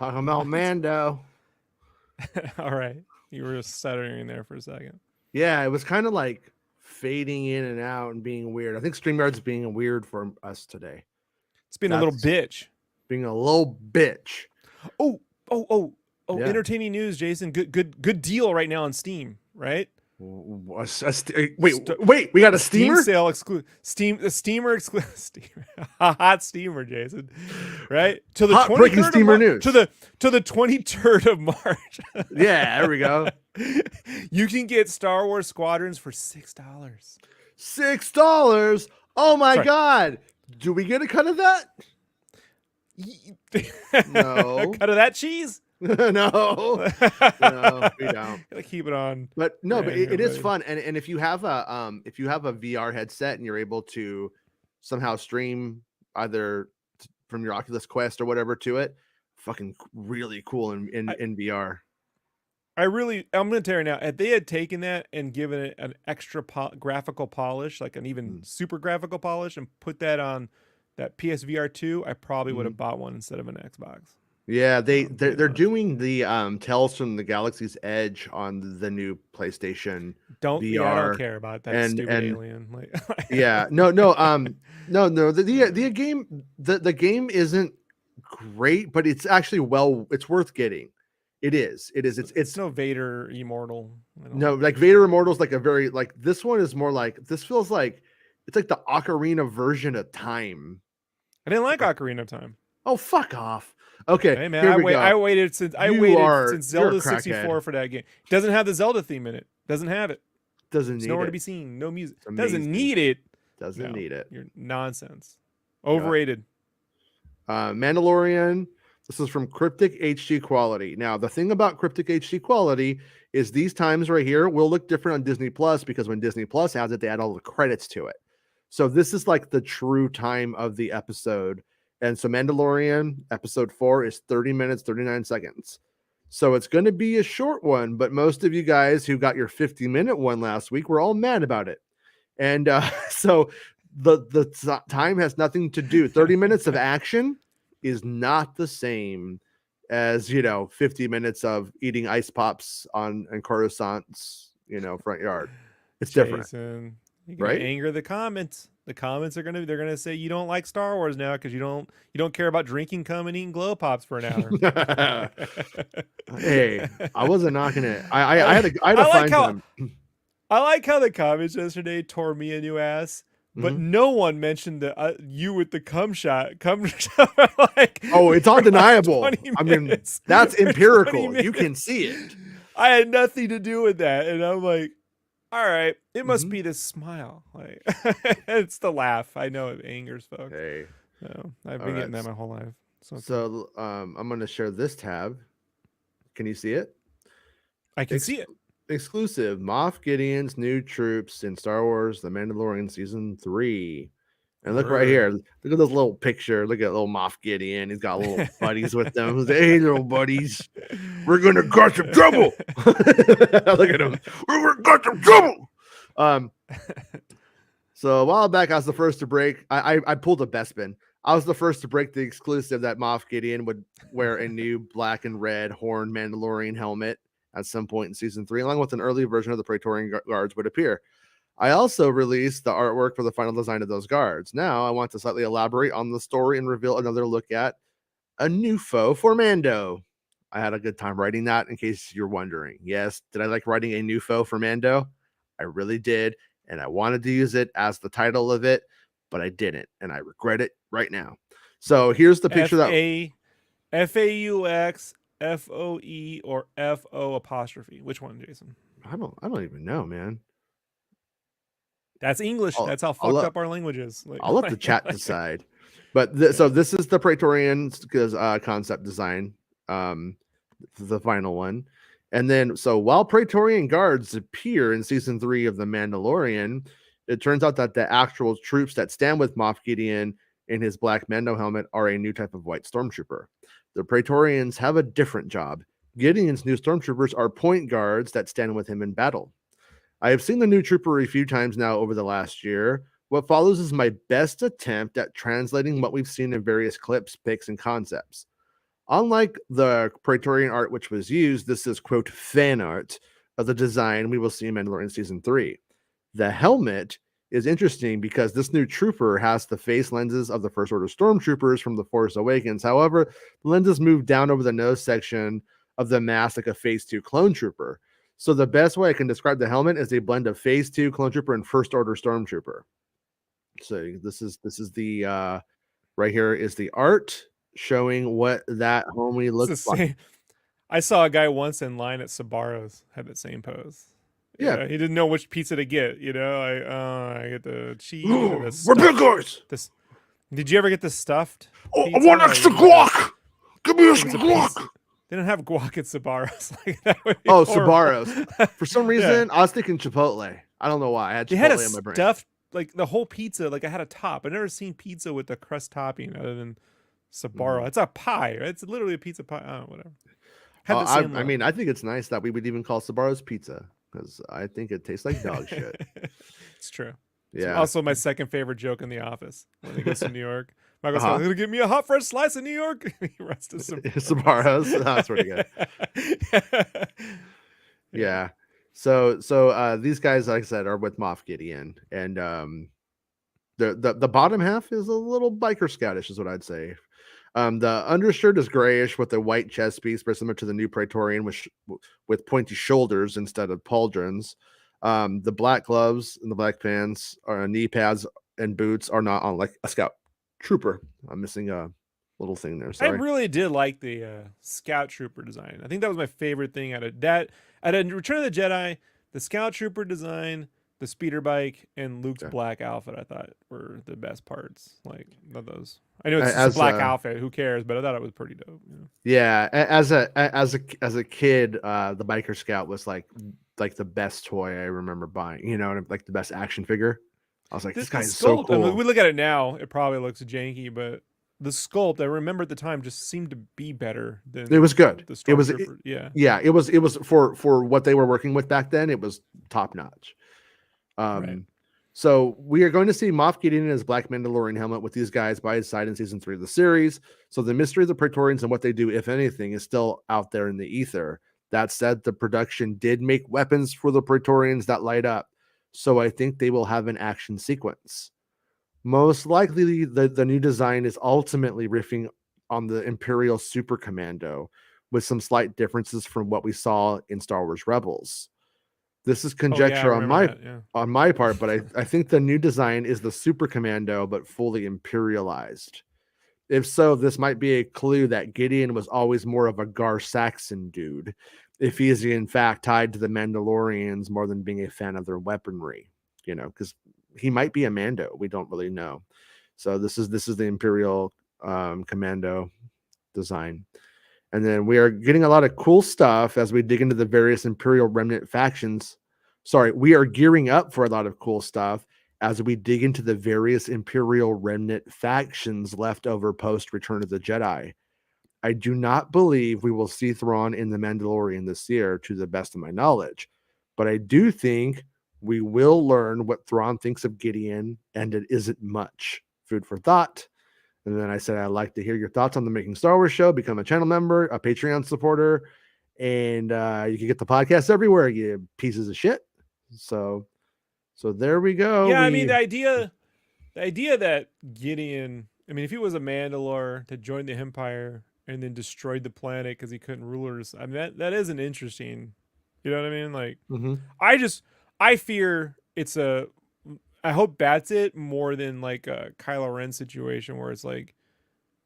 Talking about Mando. All right. You were just stuttering there for a second. Yeah, it was kind of like fading in and out and being weird. I think StreamYard's being weird for us today. It's been a little That's bitch. being a little bitch. Oh, oh, oh, oh! Yeah. Entertaining news, Jason. Good deal right now on Steam. Right? Wait, we got a Steam steamer? sale a steamer steamer. Hot steamer, Jason. Right? To the Hot breaking 23rd of steamer March. news. To the 23rd of March. Yeah, there we go. You can get Star Wars Squadrons for $6. $6. Oh my Sorry. god. Do we get a cut of that? No. Cut of that cheese? No. No, we don't. Gotta keep it on. But no, but it is buddy. fun. And if you have a VR headset and you're able to somehow stream either from your Oculus Quest or whatever to it, fucking really cool in VR. I'm going to tell you now, if they had taken that and given it an extra graphical polish, like an even super graphical polish, and put that on that PSVR 2, I probably would have bought one instead of an Xbox. Yeah, they're doing the Tales from the Galaxy's Edge on the new PlayStation VR. Yeah, I don't care about that stupid alien. Like, yeah, no. The game isn't great, but it's actually it's worth getting. It is. It's no Vader Immortal. No, like Vader Immortal's like a very like this one is more like this feels like it's like the Ocarina version of Time. I didn't like Ocarina of Time. Oh, fuck off. Okay, hey man, I waited since Zelda 64 for that game. It doesn't have the Zelda theme in it. Doesn't have it. Doesn't need nowhere it. to be seen. No music. Doesn't need it. Doesn't need it. You're nonsense. Overrated. Mandalorian. This is from Cryptic HD Quality. Now, the thing about Cryptic HD Quality is these times right here will look different on Disney Plus because when Disney Plus has it, they add all the credits to it. So this is like the true time of the episode. And so Mandalorian episode 4 is 30 minutes, 39 seconds. So it's going to be a short one, but most of you guys who got your 50-minute one last week were all mad about it. And so the time has nothing to do. 30 minutes of action is not the same as 50 minutes of eating ice pops and croissants front yard. It's different. You're gonna anger the comments. The comments they're gonna say you don't like Star Wars now because you don't care about drinking cum and eating glow pops for an hour. Hey, I wasn't knocking it. I had to find them. I like how the comments yesterday tore me a new ass. But no one mentioned the you with the cum shot. Like, oh, it's undeniable. I mean, that's empirical. You can see it. I had nothing to do with that, and I'm like, all right, it must be the smile. Like, it's the laugh. I know it angers folks. Hey, so I've been getting that my whole life. So I'm going to share this tab. Can you see it? I can see it. Exclusive Moff Gideon's new troops in Star Wars The Mandalorian Season 3. And look right here. Look at this little picture. Look at little Moff Gideon. He's got little buddies with them. He's like, hey, little buddies. We're going to cause some trouble. Look at him. We're going to cause some trouble. So a while back, I was the first to break. I pulled a Bespin. I was the first to break the exclusive that Moff Gideon would wear a new black and red horned Mandalorian helmet at some point in Season 3, along with an early version of the Praetorian Guards would appear. I also released the artwork for the final design of those guards. Now, I want to slightly elaborate on the story and reveal another look at a new foe for Mando. I had a good time writing that, in case you're wondering. Yes, did I like writing a new foe for Mando? I really did, and I wanted to use it as the title of it, but I didn't, and I regret it right now. So here's the picture F-A-U-X F-O-E or F-O apostrophe. Which one, Jason? I don't even know, man. That's English. That's how fucked up our language is. Like, I'll let the chat decide. But so this is the Praetorian concept design, the final one. And then, so while Praetorian guards appear in Season 3 of The Mandalorian, it turns out that the actual troops that stand with Moff Gideon in his black Mando helmet are a new type of white stormtrooper. The Praetorians have a different job. Gideon's new stormtroopers are point guards that stand with him in battle. I have seen the new trooper a few times now over the last year. What follows is my best attempt at translating what we've seen in various clips, pics, and concepts. Unlike the Praetorian art which was used, this is, quote, fan art of the design we will see in Mandalorian Season 3. The helmet is interesting because this new trooper has the face lenses of the First Order Stormtroopers from The Force Awakens. However, the lenses move down over the nose section of the mask like a Phase 2 clone trooper. So the best way I can describe the helmet is a blend of Phase 2 clone trooper and First Order Stormtrooper. So this is the right here is the art showing what that homie looks like. I saw a guy once in line at Sbarro's had the same pose. Yeah, he didn't know which pizza to get. I get the cheese. We're big guys. Did you ever get the stuffed? Oh, I want extra guac. Give me some guac. They don't have guac at Sbarro's. Sbarro's. For some reason, I was thinking Chipotle. I don't know why. I had Chipotle in my brain. Stuffed, like the whole pizza. Like I had a top. I've never seen pizza with the crust topping other than Sbarro. It's a pie. It's literally a pizza pie. Oh, whatever. I mean, I think it's nice that we would even call Sbarro's pizza because I think it tastes like dog shit. It's true. Yeah. It's also my second favorite joke in The Office when he goes to New York. Michael's like, "Gonna give me a hot fresh slice in New York." He runs to Sbarro's. That's pretty good. Yeah. So these guys, like I said, are with Moff Gideon, and the bottom half is a little biker scoutish, is what I'd say. The undershirt is grayish with a white chest piece, very similar to the new Praetorian, with pointy shoulders instead of pauldrons. The black gloves and the black pants, knee pads and boots are not on like a scout trooper. I'm missing a little thing there. Sorry. I really did like the scout trooper design. I think that was my favorite thing out of that. At Return of the Jedi, the scout trooper design, the speeder bike, and Luke's black outfit, I thought were the best parts. Like those. I know it's just a black outfit. Who cares? But I thought it was pretty dope. Yeah, as a kid, the biker scout was like the best toy I remember buying. Like the best action figure. I was like, this guy is so cool. I mean, we look at it now, it probably looks janky, but the sculpt I remember at the time just seemed to be better than it was good. It was it was for what they were working with back then. It was top notch. Right. So we are going to see Moff Gideon in his black Mandalorian helmet with these guys by his side in season 3 of the series. So the mystery of the Praetorians and what they do, if anything, is still out there in the ether. That said, the production did make weapons for the Praetorians that light up. So I think they will have an action sequence. Most likely, the new design is ultimately riffing on the Imperial Super Commando with some slight differences from what we saw in Star Wars Rebels. This is conjecture on my part, but I think the new design is the Super Commando, but fully imperialized. If so, this might be a clue that Gideon was always more of a Gar Saxon dude, if he is in fact tied to the Mandalorians more than being a fan of their weaponry, because he might be a Mando. We don't really know. So this is the Imperial Commando design. And then we are getting a lot of cool stuff as we dig into the various Imperial Remnant factions. Sorry, we are gearing up for a lot of cool stuff as we dig into the various Imperial Remnant factions left over post Return of the Jedi. I do not believe we will see Thrawn in The Mandalorian this year, to the best of my knowledge. But I do think we will learn what Thrawn thinks of Gideon, and it isn't much. Food for thought. And then I said, I'd like to hear your thoughts on the Making Star Wars show. Become a channel member, a Patreon supporter, and you can get the podcast everywhere, you pieces of shit. So there we go. Yeah, I mean, the idea that Gideon, I mean, if he was a Mandalore to join the Empire and then destroyed the planet because he couldn't rule us, I mean, that is an interesting, you know what I mean? Like, I fear it's I hope that's it more than like a Kylo Ren situation where it's like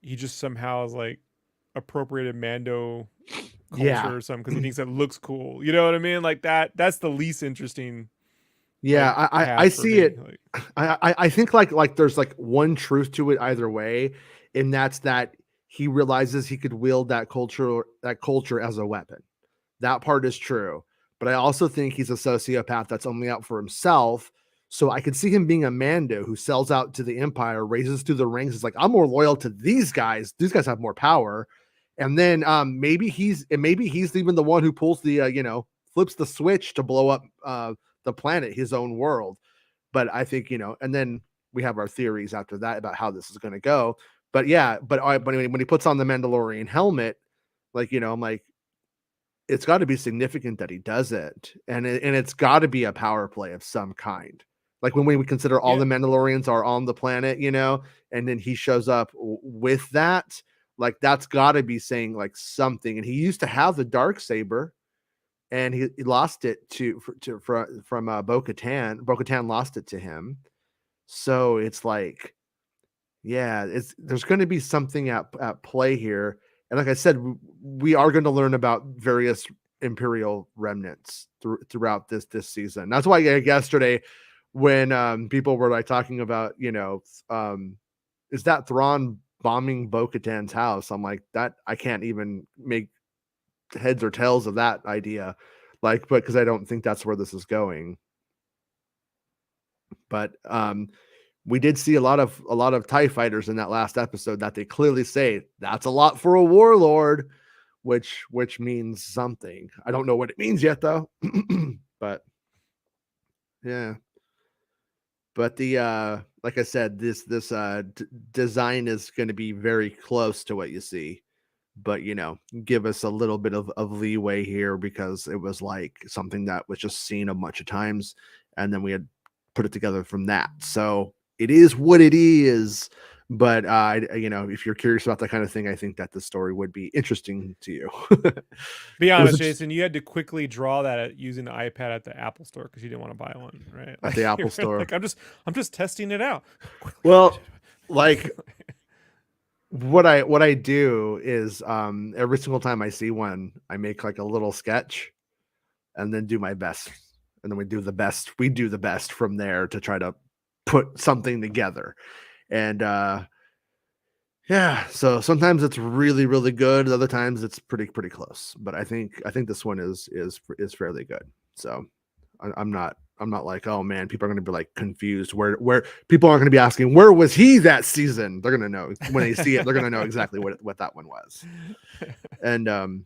he just somehow is like appropriated Mando culture or something because he thinks that looks cool. You know what I mean? Like that's the least interesting. Yeah, I see it. Like, I think like there's like one truth to it either way, and that's that he realizes he could wield that culture as a weapon. That part is true. But I also think he's a sociopath that's only out for himself. So I could see him being a Mando who sells out to the Empire, raises through the ranks. It's like, I'm more loyal to these guys. These guys have more power. And then maybe he's even the one who pulls the, flips the switch to blow up the planet, his own world. But I think, and then we have our theories after that about how this is going to go. but yeah, but when he puts on the Mandalorian helmet, like, I'm like, it's got to be significant that he does it, and it's got to be a power play of some kind. Like when we consider all the Mandalorians are on the planet, and then he shows up with that, like that's got to be saying like something. And he used to have the Darksaber, and he lost it from Bo-Katan. Bo-Katan lost it to him, so it's like, yeah, there's going to be something at play here. And like I said, we are going to learn about various Imperial remnants throughout this season. That's why yesterday, when people were like talking about, is that Thrawn bombing Bo-Katan's house? I'm like, that I can't even make heads or tails of that idea, like, but because I don't think that's where this is going. But we did see a lot of TIE fighters in that last episode that they clearly say that's a lot for a warlord, which means something. I don't know what it means yet though. But yeah. But the like I said, this design is going to be very close to what you see. But give us a little bit of leeway here, because it was like something that was just seen a bunch of times, and then we had put it together from that. So it is what it is. But if you're curious about that kind of thing, I think that the story would be interesting to you. Be honest, Jason, you had to quickly draw that using the iPad at the Apple store because you didn't want to buy one, right? At the Apple store. Like, I'm just testing it out. Well, like what I do is every single time I see one, I make like a little sketch and then do my best. And then we do the best from there to try to put something together. And yeah, so sometimes it's really, really good. Other times it's pretty close. But I think this one is fairly good. So I'm not like, oh man, people are going to be like confused. Where people aren't going to be asking, where was he that season? They're going to know when they see it. They're going to know exactly what that one was. And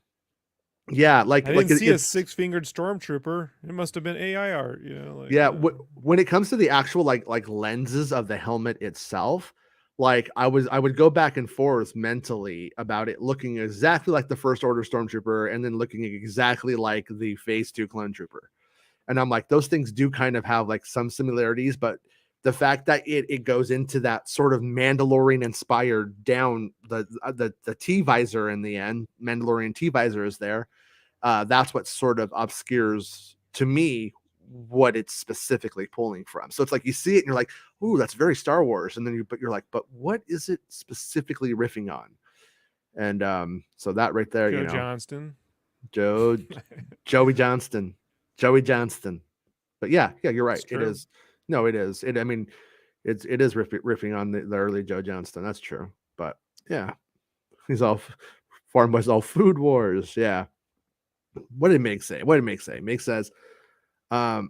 yeah, like I didn't see a 6-fingered stormtrooper. It must have been AI art, Like, yeah, when it comes to the actual like lenses of the helmet itself, like I would go back and forth mentally about it looking exactly like the First Order stormtrooper, and then looking exactly like the Phase 2 clone trooper. And I'm like, those things do kind of have like some similarities, but the fact that it goes into that sort of Mandalorian inspired down the T visor in the end, Mandalorian T visor is there. That's what sort of obscures to me what it's specifically pulling from. So it's like you see it and you're like, ooh, that's very Star Wars. And then you're like, but what is it specifically riffing on? And so that right there, Joey Johnston. Joey Johnston. But yeah, you're right. It is. No, it is. I mean, it is riffing on the early Joe Johnston. That's true. But yeah, he's all Farm Boys, all Food Wars. Yeah. What did Meg say? Meg says, I've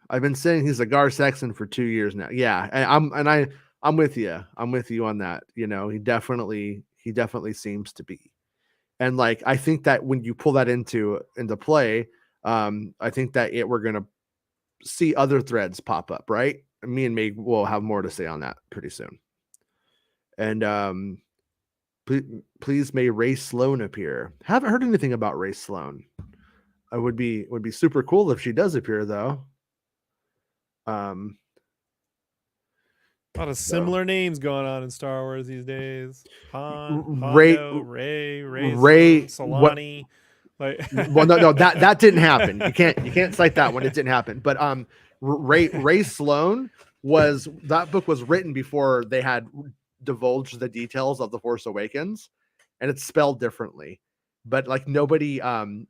been saying he's a Gar Saxon for 2 years now. Yeah, and I'm with you. I'm with you on that. He definitely seems to be. And like I think that when you pull that into play, I think that we're gonna see other threads pop up, right? Me and Meg will have more to say on that pretty soon. And please may Ray Sloan appear. Haven't heard anything about Ray Sloan. It would be super cool if she does appear though. A lot of similar names going on in Star Wars these days. Ray, Solani. Like, well, no, that didn't happen. You can't cite that one. It didn't happen. But Ray Sloan that book was written before they had divulged the details of The Force Awakens, and it's spelled differently. But like nobody and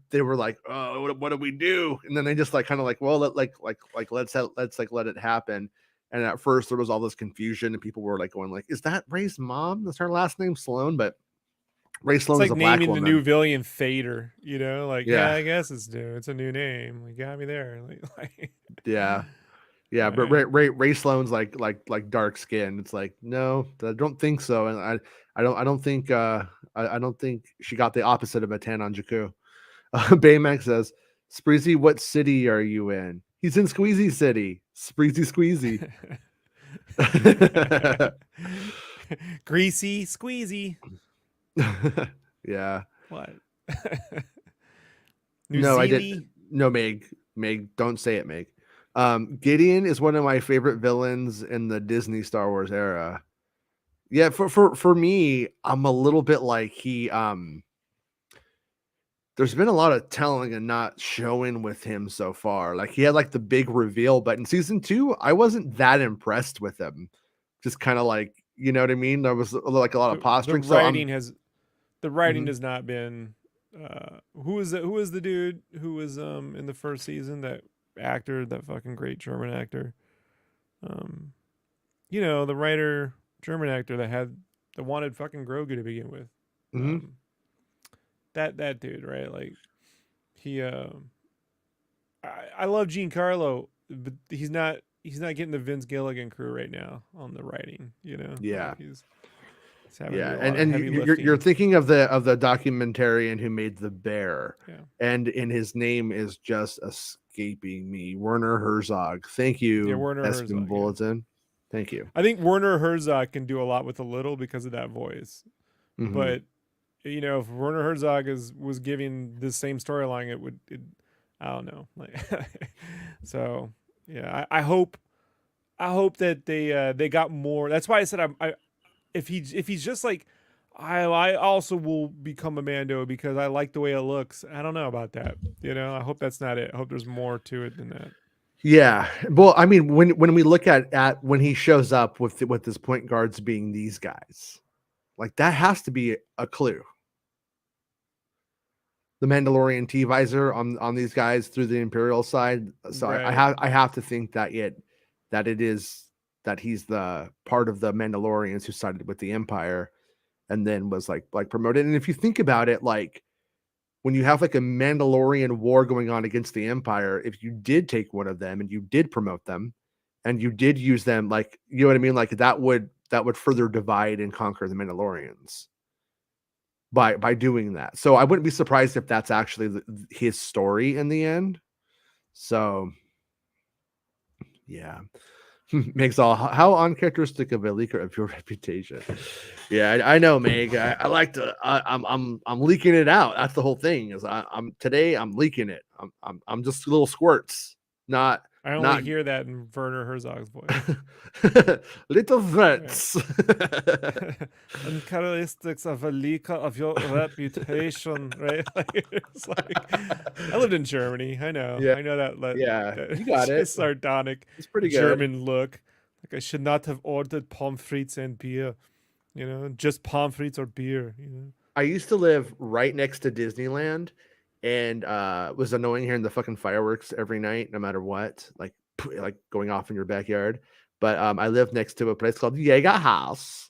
they were like, oh, what do we do? And then they just like kind of like, well, let's let it happen. And at first there was all this confusion, and people were like going like, is that Ray's mom? That's her last name, Sloan, but Ray Sloan is a black woman. It's like naming the new villain Fader, Like, yeah, I guess it's new. It's a new name. You got me there. Like yeah. But Ray Sloan's like dark skin. It's like, no, I don't think so. And I don't think I don't think she got the opposite of a 10 on Jakku. Baymax says, Spreezy, what city are you in? He's in Squeezy City. Spreezy Squeezy. Greasy, squeezy. Yeah. What? New No, I didn't. Zealand. No, Meg, don't say it, Meg. Gideon is one of my favorite villains in the Disney Star Wars era. Yeah, for me, I'm a little bit like there's been a lot of telling and not showing with him so far. Like he had like the big reveal, but in season 2, I wasn't that impressed with him. Just kind of like, you know what I mean? There was like a lot of The posturing. So writing has Mhm. not been. Who was the dude who was in the first season, that actor, that fucking great German actor, um the writer, German actor that wanted fucking Grogu to begin with, Mhm. um that dude, right? Like he I love Giancarlo, but he's not getting the Vince Gilligan crew right now on the writing, like Yeah. he's having to Yeah, do a and lot of and heavy you're lifting. thinking of the documentarian who made The Bear, Yeah. and his name is just escaping me. Werner Herzog. Thank Yeah, you, Werner Bespin Herzog, yeah. Bulletin. Thank you. I think Werner Herzog can do a lot with a little because of that voice. Mhm. But if Werner Herzog was giving the same storyline, I don't know. Like so yeah, I hope that they got more. That's why I said if he's just like, I also will become a Mando because I like the way it looks. I don't know about that. I hope that's not it. I hope there's more to it than that. Yeah. Well, I mean, when we look at when he shows up with his point guards being these guys, like that has to be a clue. The Mandalorian T visor on these guys through the Imperial side. So Right. I have to think that it is that he's the part of the Mandalorians who sided with the Empire and then was like promoted. And if you think about it, like when you have like a Mandalorian war going on against the Empire, if you did take one of them and you did promote them and you did use them, like you know what I mean, like that would further divide and conquer the Mandalorians by doing that. So I wouldn't be surprised if that's actually his story in the end. So yeah. Makes all how uncharacteristic of a leaker of your reputation. Yeah, I know, Meg. I like to. I'm leaking it out. That's the whole thing. Is I'm today. I'm leaking it. I'm just little squirts, not I only not hear that in Werner Herzog's voice. little Right. threats. And characteristics of a leaker of your reputation, right? Like it's like I lived in Germany. I know. Yeah, I know yeah, that you got it. just sardonic It's pretty good. German look. Like I should not have ordered pommes frites and beer. Just pommes frites or beer. I used to live right next to Disneyland and was annoying hearing the fucking fireworks every night, no matter what, like going off in your backyard. But I lived next to a place called Jaeger House.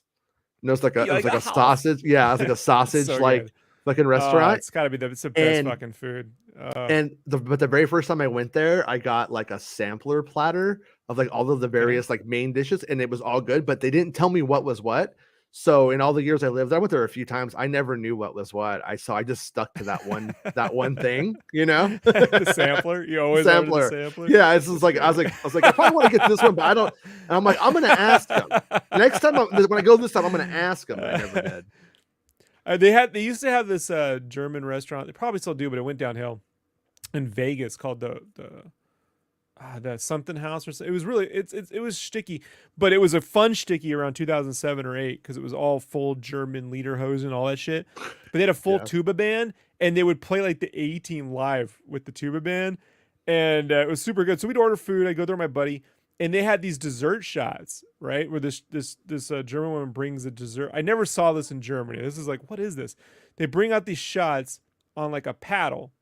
And it Yeah, was like like a a house. sausage, yeah, it was like a sausage So like good. fucking Oh, restaurant. it's gotta be it's the best And fucking food. the very first time I went there, I got like a sampler platter of like all of the Okay. various like main dishes, and it was all good, but they didn't tell me what was what. So in all the years I lived there, I went there a few times. I never knew what was what. I just stuck to that one thing, you know? The sampler. You always order the Sampler. sampler. Yeah, it's just That's like great. I was like, I probably want to get this one, but I don't. And I'm like, I'm gonna ask them next time when I go this time. I'm gonna ask them, but I never did. They used to have this German restaurant. They probably still do, but it went downhill in Vegas called the something house or something. It was really it was sticky, but it was a fun sticky around 2007 or 8 because it was all full German lederhosen and all that shit. But they had a full Yeah. tuba band and they would play like the A Team live with the tuba band, and it was super good. So we'd order food. I'd go there with my buddy, and they had these dessert shots, right? Where this German woman brings a dessert. I never saw this in Germany. This is like, what is this? They bring out these shots on like a paddle,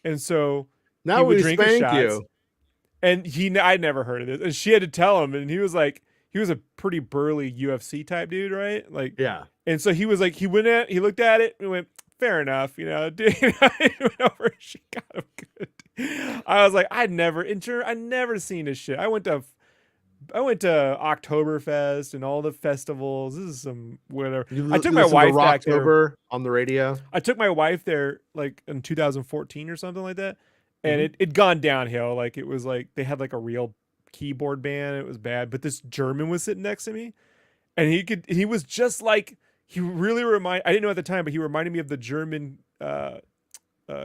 and so he Now would we drink his spank shots, you. and I'd never heard of this, and she had to tell him, and he was like, he was a pretty burly UFC type dude, right? Like, Yeah. and so he was like, he looked at it and went, fair enough, dude. He went over, she got him good. I was like, I'd never seen this shit. I went to Oktoberfest and all the festivals. This is some whatever. I took You my listen to wife back there. Rocktober on the radio. I took my wife there like in 2014 or something like that, and Mhm. it'd gone downhill. Like it was like they had like a real keyboard band. It was bad, but this German was sitting next to me, and he was just like, he really I didn't know at the time, but he reminded me of the German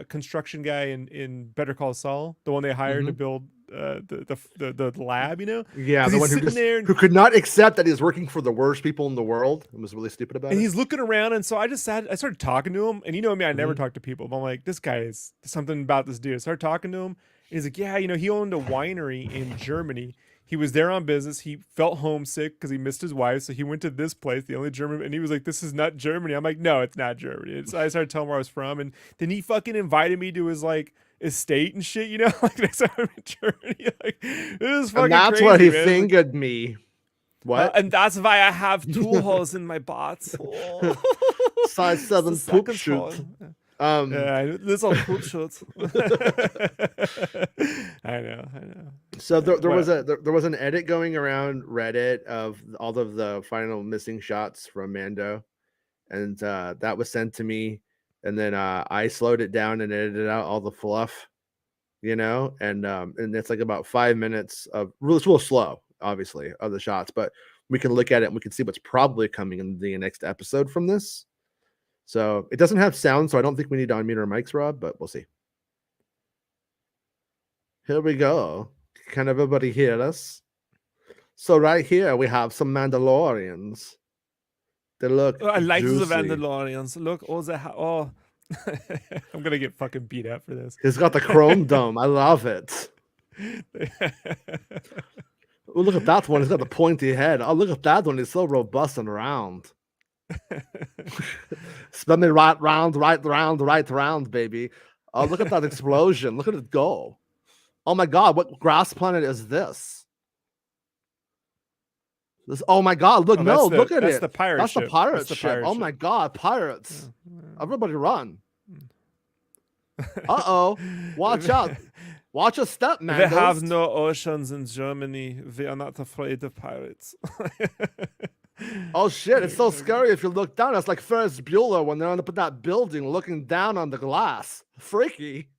construction guy in Better Call Saul, the one they hired to build the lab, you know? Yeah, Because the he's one sitting there who could not accept that he's working for the worst people in the world and was really stupid about and it. he's looking around, and so I started talking to him, and you know me, I never talk to people, but I'm like, this guy is something about this dude. I started talking to him, and he's like, yeah, you know, he owned a winery in Germany. He was there on business. He felt homesick because he missed his wife, so he went to this place, the only German, and he was like, this is not Germany. I'm like, no, it's not Germany. I started telling him where I was from, and then he fucking invited me to his like estate and shit, you know, like next time I'm in Germany. Like, this is fucking And that's crazy, what he man. fingered me. What? And that's why I have 2 holes in my butt. Size 7 poop shoot. Yeah, little poop shoot. I know. So there was an edit going around Reddit of all of the final missing shots from Mando, and that was sent to me, and then I slowed it down and edited out all the fluff, you know, and it's like about 5 minutes of it's real slow, obviously, of the shots, but we can look at it and we can see what's probably coming in the next episode from this. So it doesn't have sound, so I don't think we need to unmute our mics, Rob, but we'll see. Here we go. Can everybody hear us? So right here we have some Mandalorians. They look I like juicy. the Mandalorians. Look, I'm gonna get fucking beat up for this. He's got the chrome dome. I love it. Oh, look at that one. He's got the pointy head. Oh, look at that one. He's so robust and round. Spin me right round, baby. Oh, look at that explosion. Look at it go. Oh my God, what grass planet is this? Oh my God, look, look at it. That's the pirate ship. That's the pirate ship. Oh my God, pirates. Everybody run. Uh-oh. Watch out. Watch your step, man. We have no oceans in Germany. We are not afraid of pirates. Oh shit, it's so scary if you look down. It's like Ferris Bueller when they're on that building looking down on the glass. Freaky.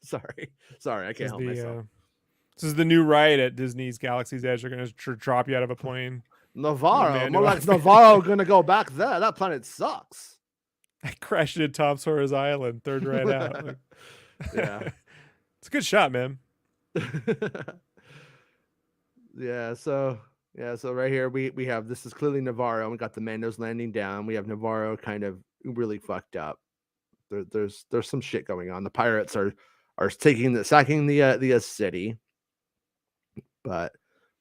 Sorry, I can't help myself. This is the new ride at Disney's Galaxy's Edge. They're going to drop you out of a plane. Navarro. More like Navarro going to go back there. That planet sucks. I crashed into Tom Sawyer's Island, third right out. Like, yeah. It's a good shot, man. So right here we have, this is clearly Navarro. We got the Mandos landing down. We have Navarro kind of really fucked up. There's some shit going on. The pirates are sacking the city. But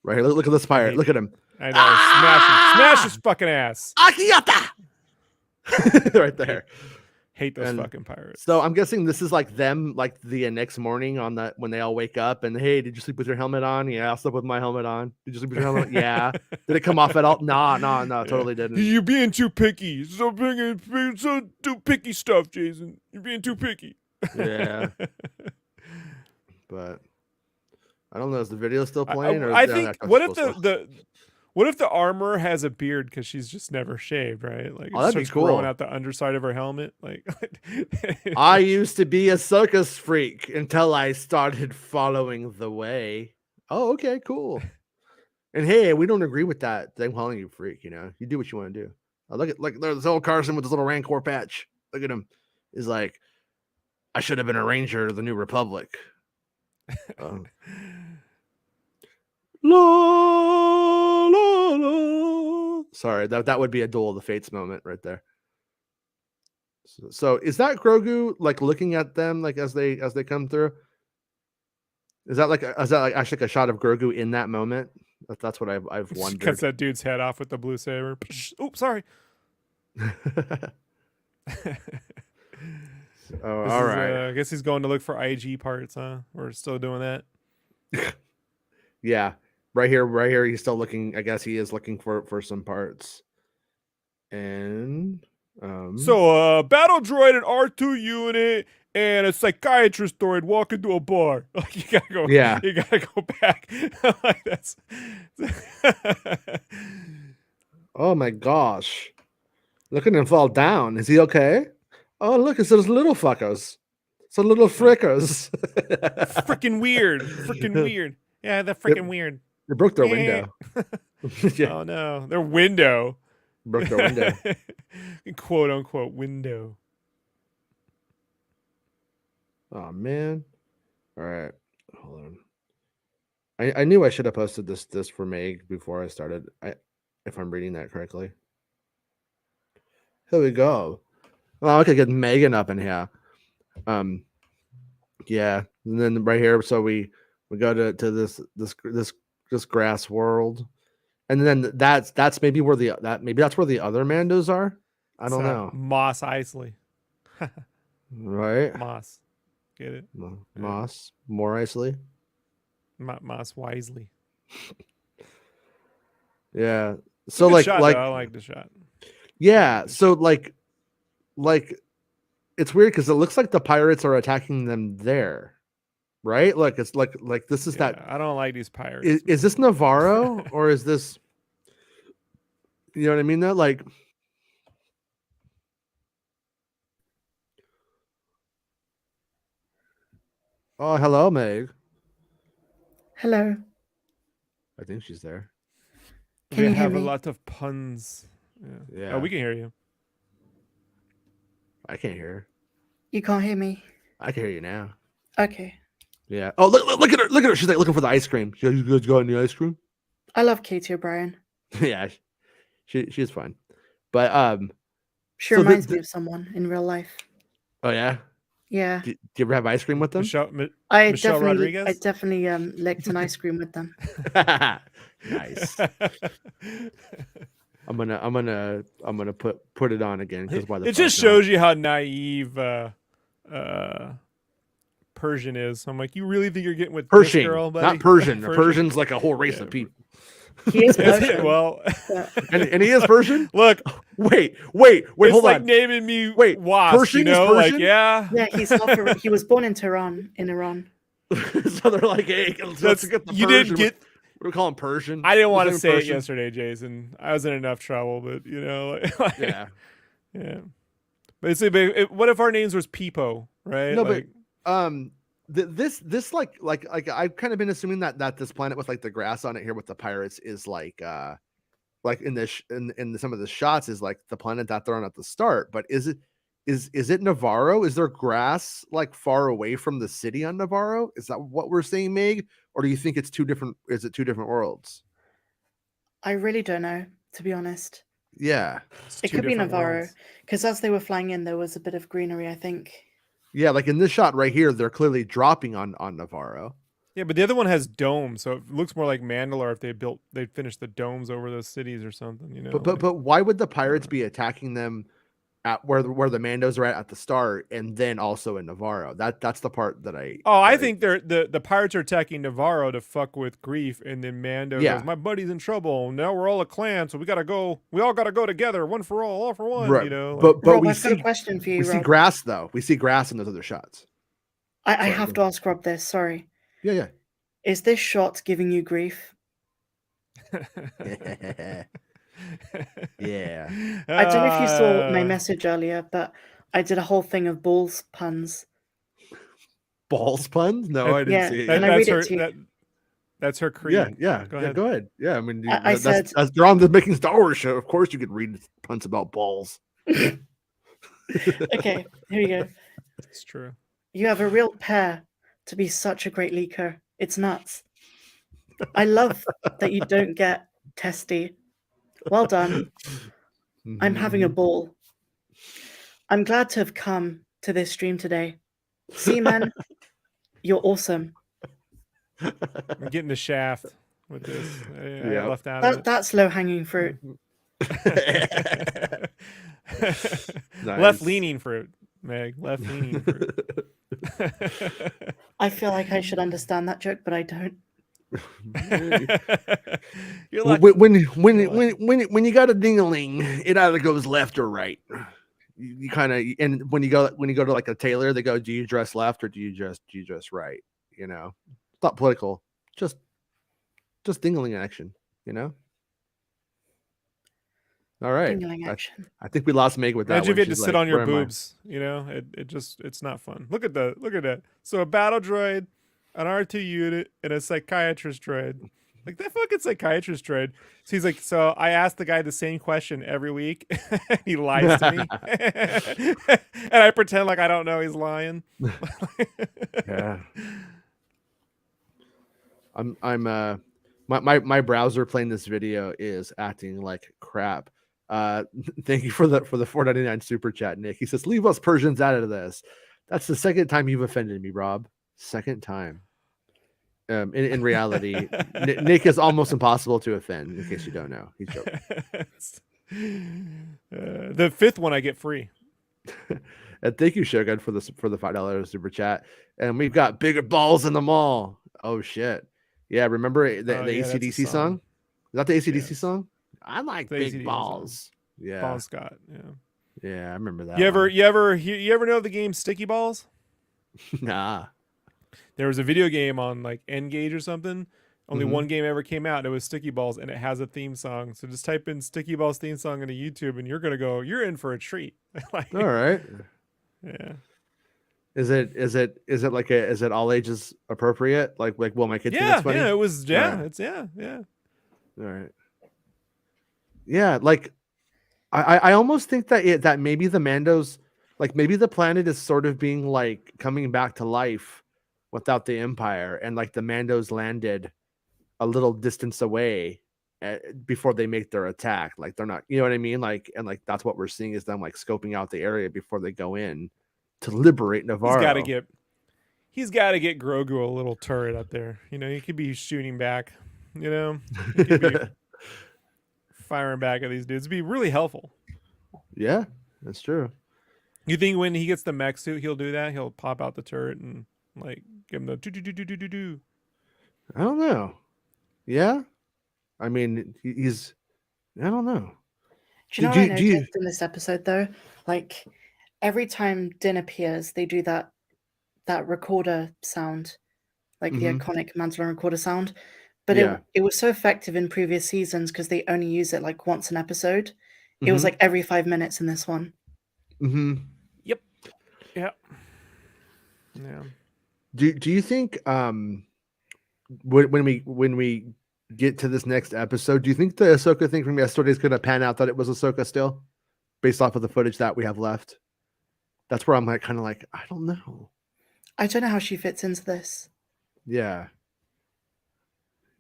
right here, look at this pirate. Look at him. I know. Smash his fucking ass. Akiyata! Right there. Hate those fucking pirates. So I'm guessing this is like them, like the next morning on that when they all wake up and, hey, did you sleep with your helmet on? Yeah, I'll sleep with my helmet on. Did you sleep with your helmet on? Yeah. Did it come off at all? No, totally didn't. You're being too picky. So too picky stuff, Jason. You're being too picky. Yeah. But I don't know. Is the video still playing? I think what if the armor has a beard because she's just never shaved, right? Like, that'd be cool. Growing out the underside of her helmet. Like, I used to be a circus freak until I started following the way. Oh, okay, cool. And hey, we don't agree with that. Them calling you freak, you know. You do what you want to do. Look at there's old Carson with his little Rancor patch. Look at him. He's like, I should have been a ranger of the New Republic. La, la, la. Sorry, that would be a Duel of the Fates moment right there. So is that Grogu like looking at them like as they come through? Is that actually like a shot of Grogu in that moment? That's what I've wondered. Cuts that dude's head off with the blue saber. Oops, sorry. All right. I guess he's going to look for IG parts, huh? We're still doing that. Yeah. Right here, he's still looking. I guess he is looking for some parts. And so battle droid and R2 unit and a psychiatrist droid walk into a bar. Like, you gotta go. Yeah. You gotta go back. Like, that's. Oh my gosh! Look at him fall down. Is he okay? Oh, look, it's those little fuckers. Some little frickers. Freaking weird. Yeah, they're freaking weird. They broke their window. Yeah, Oh no, their window. broke their window. Quote unquote window. Oh man. All right, hold on. I knew I should have posted this for Meg before I started. If I'm reading that correctly. Here we go. Oh, okay, get Megan up in here. Yeah, and then right here, so we go to this grass world, and then that's maybe where that's where the other Mandos are. I don't know. Moss Isley. Right? Moss. Get it? Moss, more Isley. Moss Wisely. Yeah. So Good like shot, like though. I like the shot. yeah. So like it's weird because it looks like the pirates are attacking them there, right? Like it's like this is that. I don't like these pirates. Is this Navarro or is this? You know what I mean? Though, like. Oh, hello, Meg. Hello. I think she's there. Can we you hear have a me? lot of puns. Yeah. Oh, we can hear you. I can't hear her. You can't hear me? I can hear you now. Okay. Yeah. Oh, look at her. Look at her. She's like looking for the ice cream. You guys got any ice cream? I love Katie O'Brien. Yeah. She's fun. But She reminds me of someone in real life. Oh yeah? Yeah. Do you ever have ice cream with them? I Michelle Rodriguez? definitely licked an ice cream with them. Nice. I'm gonna put it on again because it just shows you how naive Persian is. I'm like, you really think you're getting with Persian, this girl, buddy? not Persian. Persian's like a whole race of people. He is Persian. Well, and he is Persian. Look, wait, it's hold like on. naming me Wait, Wasp, Persian you is know? Persian? Like, yeah. Yeah, he's half. He was born in Tehran, in Iran. So they're like, hey, let's get the you Persian. didn't get. What do we call him? Persian. I didn't want to say Persian? it yesterday, Jason. I was in enough trouble, but you know, like, Yeah. yeah. But what if our names was Peepo, right? No, like, but this like I've kind of been assuming that this planet with like the grass on it here with the pirates is like in this in some of the shots is like the planet that they're on at the start. But is it Navarro? Is there grass like far away from the city on Navarro? Is that what we're saying, Meg? Or do you think it's two different? Is it two different worlds? I really don't know, to be honest. Yeah, it could be Navarro because as they were flying in, there was a bit of greenery, I think. Yeah, like in this shot right here, they're clearly dropping on Navarro. Yeah, but the other one has domes, so it looks more like Mandalore if they finished the domes over those cities or something, you know. But why would the pirates be attacking them at where the Mandos are at the start, and then also in Navarro? That's the part that I. Oh, I think the pirates are attacking Navarro to fuck with Grief, and then Mando goes, "My buddy's in trouble. Now we're all a clan, so we all gotta go together, one for all for one." Right. You know. But Rob, we I've got a question for you. We see grass though. We see grass in those other shots. I have to ask Rob this. Sorry. Yeah. Is this shot giving you grief? Yeah. I don't know if you saw my message earlier, but I did a whole thing of balls puns. Balls puns? No, I didn't see it. Can I read it to you? That's her creed. Yeah. Go ahead. Yeah, I mean, I said, as they're on the Making Star Wars show, of course you could read puns about balls. Okay, here we go. It's true. You have a real pair to be such a great leaker. It's nuts. I love that you don't get testy. Well done. I'm having a ball. I'm glad to have come to this stream today. Seaman, you're awesome. I'm getting the shaft with this. I left out of it. That's low-hanging fruit. Nice. Left-leaning fruit, Meg. Left-leaning fruit. I feel like I should understand that joke, but I don't. You're like, when you got a ding-a-ling, it either goes left or right. You kind of, and when you go to like a tailor, they go, do you dress left or do you dress right? You know, it's not political, just ding-a-ling action, you know. All right, Ding-a-ling action. I think we lost Meg with that. Imagine if you had to She's sit like, on your "Where am I?" boobs, you know, it's not fun. Look at that. So a battle droid, an R2 unit, and a psychiatrist droid. Like that fucking psychiatrist tried. So he's like, so I asked the guy the same question every week, and he lies to me, and I pretend like I don't know he's lying. Yeah. My browser playing this video is acting like crap. Thank you for the $4.99 super chat, Nick. He says, leave us Persians out of this. That's the second time you've offended me, Rob. Second time. In reality, Nick is almost impossible to offend. In case you don't know, he's joking. The fifth one I get free. And thank you, Shogun, for the $5 super chat. And we've got bigger balls in the mall. Oh shit! Yeah, remember the AC/DC song? Is that the AC/DC song? I like big AC/DC balls. Song. Yeah, Bon Scott. Yeah, I remember that. You ever know the game Sticky Balls? Nah. There was a video game on like N-Gage or something. Only one game ever came out. It was Sticky Balls, and it has a theme song. So just type in Sticky Balls theme song into YouTube, and you're in for a treat. Like, all right. Yeah. Is it all ages appropriate? Like will my kids think it's funny? Yeah, it was. Yeah, right. It's yeah. All right. Yeah, like I almost think that maybe the Mandos, like maybe the planet is sort of being like coming back to life without the Empire, and like the Mandos landed a little distance away before they make their attack. Like they're not, you know what I mean? Like, and like that's what we're seeing is them like scoping out the area before they go in to liberate Navarro. He's got to get Grogu a little turret up there. You know, he could be shooting back. You know, he could be firing back at these dudes. It'd be really helpful. Yeah, that's true. You think when he gets the mech suit, he'll do that? He'll pop out the turret and like give him the do. I don't know. Yeah, I mean, he's. I don't know. Do you know what I noticed in this episode though? Like every time Din appears, they do that recorder sound, like the iconic Mandalorian recorder sound. But it was so effective in previous seasons because they only use it like once an episode. It was like every 5 minutes in this one. Yep. Yeah. Yeah. Do you think when we get to this next episode, do you think the Ahsoka thing from yesterday is going to pan out that it was Ahsoka still, based off of the footage that we have left? That's where I'm like kind of like I don't know. I don't know how she fits into this. Yeah,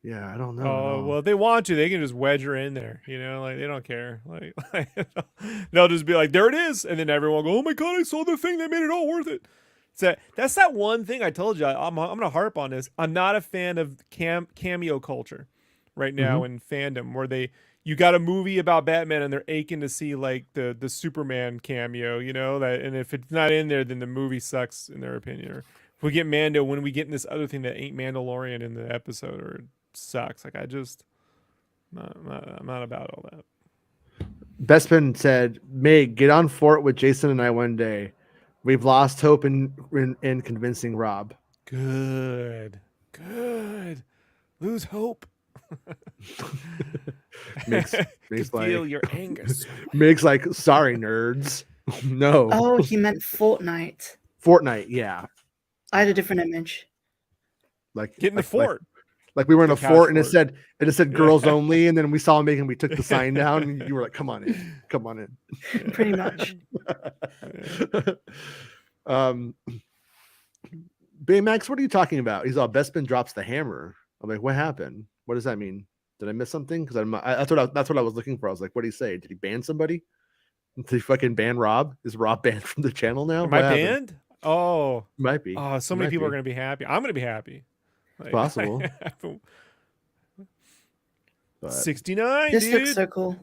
I don't know. Oh well, if they want to, they can just wedge her in there. You know, like they don't care. Like they'll just be like, "There it is," and then everyone will go, "Oh my god, I saw the thing that made it all worth it." So that's that one thing I told you. I'm gonna harp on this. I'm not a fan of cameo culture right now in fandom, where you got a movie about Batman and they're aching to see like the Superman cameo. You know that, and if it's not in there, then the movie sucks in their opinion. Or if we get Mando, when we get in this other thing that ain't Mandalorian in the episode, or sucks. Like I just, I'm not about all that. Bespin said, "Meg, get on fort with Jason and I one day. We've lost hope in convincing Rob." Good. Lose hope. makes like feel your anger. Makes like sorry nerds. No. Oh, he meant Fortnite. Fortnite, yeah. I had a different image. Like get in the fort. Like we were in a fort and it said girls only, and then we saw Megan, we took the sign down, and you were like, come on in. Pretty much. Baymax, what are you talking about? He's all Bespin drops the hammer. I'm like, what happened? What does that mean? Did I miss something? Because that's what I was looking for. I was like, what did he say? Did he ban somebody? Did he fucking ban Rob? Is Rob banned from the channel now? Am I banned? Oh, might be. Oh, so many people are gonna be happy. I'm gonna be happy. Like, possible. 69. This looks so cool.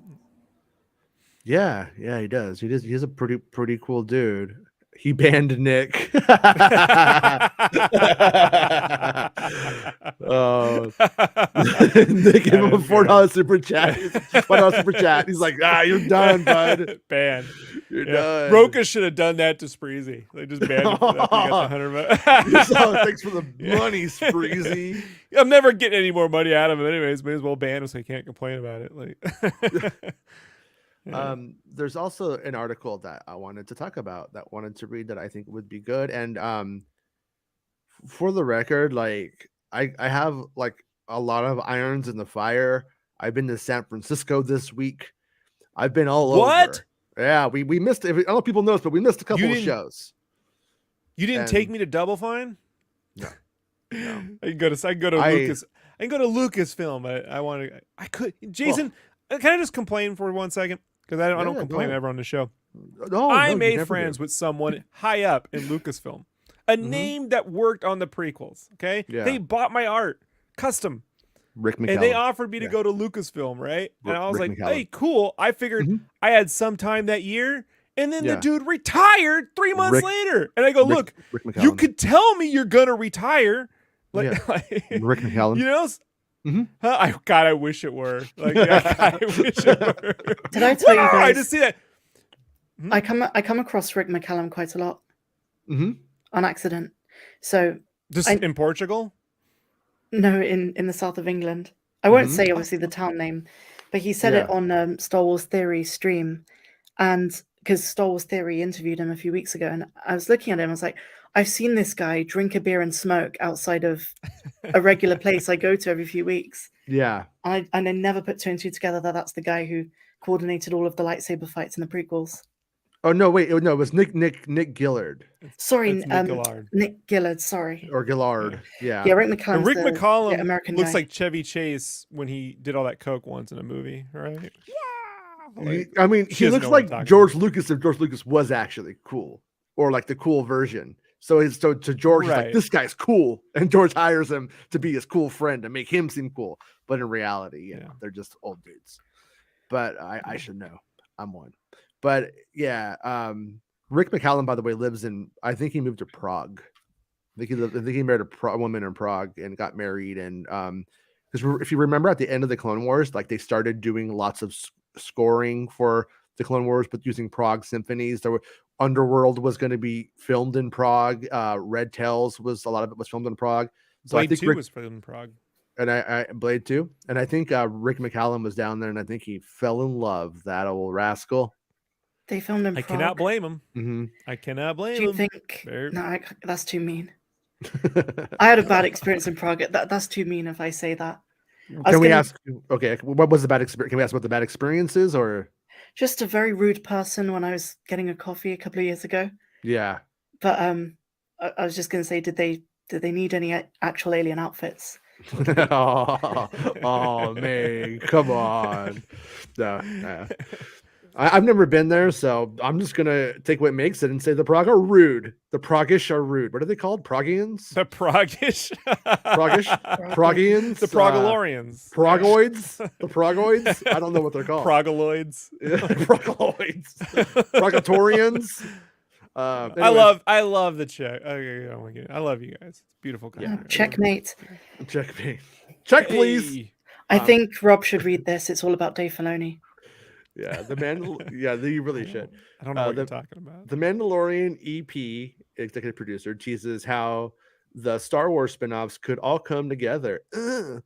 Yeah, he does. He's a pretty cool dude. He banned Nick. Oh, Nick gave him a $4 super chat. $5 super chat. He's like, you're done, bud. Banned. You're done. Roka should have done that to Spreezy. They just banned him for that. He got the $100. Thanks for the money, Spreezy. I'm never getting any more money out of him anyways. May as well ban him so he can't complain about it. Like. Yeah. There's also an article that I wanted to talk about, that wanted to read, that I think would be good. And for the record, like I have like a lot of irons in the fire. I've been to San Francisco this week. I've been all over. Yeah, we missed. I don't know if people noticed, but we missed a couple of shows. You didn't take me to Double Fine? No. I can go to Lucas. I can go to Lucasfilm. I want to. I could. Jason, can I just complain for 1 second? Because I don't complain ever on the show. I made friends with someone high up in Lucasfilm, a name that worked on the prequels. Okay, they bought my art, custom. Rick McCallum. And they offered me to go to Lucasfilm, right? And I was like, hey, cool. I figured I had some time that year. And then the dude retired 3 months later. And I go, look, you could tell me you're going to retire. Like, Rick McCallum. You know? God, I wish it were. Like, I wish it were. Did I tell you guys? I just see that. I come across Rick McCallum quite a lot. On accident. So just in Portugal? No, in the south of England. I won't say obviously the town name, but he said it on Star Wars Theory stream, and because Star Wars Theory interviewed him a few weeks ago, and I was looking at him, I was like, I've seen this guy drink a beer and smoke outside of a regular place I go to every few weeks. Yeah, and I never put two and two together that that's the guy who coordinated all of the lightsaber fights in the prequels. Oh no! Wait, no, it was Nick Gillard. Sorry, Nick Gillard. Sorry, or Gillard. Yeah, Rick McCallum. Rick McCallum American looks guy. like Chevy Chase when he did all that coke once in a movie, right? Like, I mean, he looks like George Lucas if George Lucas was actually cool, or like the cool version. So to George, he's like, this guy's cool, and George hires him to be his cool friend to make him seem cool. But in reality, you know, they're just old dudes. But I should know. I'm one. But yeah, Rick McCallum, by the way, lives in. I think he moved to Prague. I think he married a woman in Prague and got married. And because if you remember, at the end of the Clone Wars, like they started doing lots of scoring for the Clone Wars, but using Prague symphonies. Underworld was going to be filmed in Prague. Red Tails a lot of it was filmed in Prague. So Blade I think 2 was filmed in Prague. And I Blade 2, and I think Rick McCallum was down there, and I think he fell in love. That old rascal. They filmed in Prague. I cannot blame him. I cannot blame him. Do you think? No, that's too mean. I had a bad experience in Prague. That's too mean if I say that. Can we ask? Okay, what was the bad experience? Can we ask what the bad experience is, or just a very rude person when I was getting a coffee a couple of years ago? Yeah. But I was just going to say, did they need any actual alien outfits? oh man, come on. No. I've never been there, so I'm just gonna take what makes it and say the Prague are rude. The Pragish are rude. What are they called? Pragians? The Pragish? Pragians? The Pragalorians. Pragoids? The Pragoids? I don't know what they're called. Progaloids. Progaloids. Progatorians. I love the Czech. I love you guys. It's beautiful country. Yeah. Checkmate. Checkmate. Check, please. Hey. I think Rob should read this. It's all about Dave Filoni. Yeah, you really should. I don't know what you're talking about. The Mandalorian EP executive producer teases how the Star Wars spinoffs could all come together. A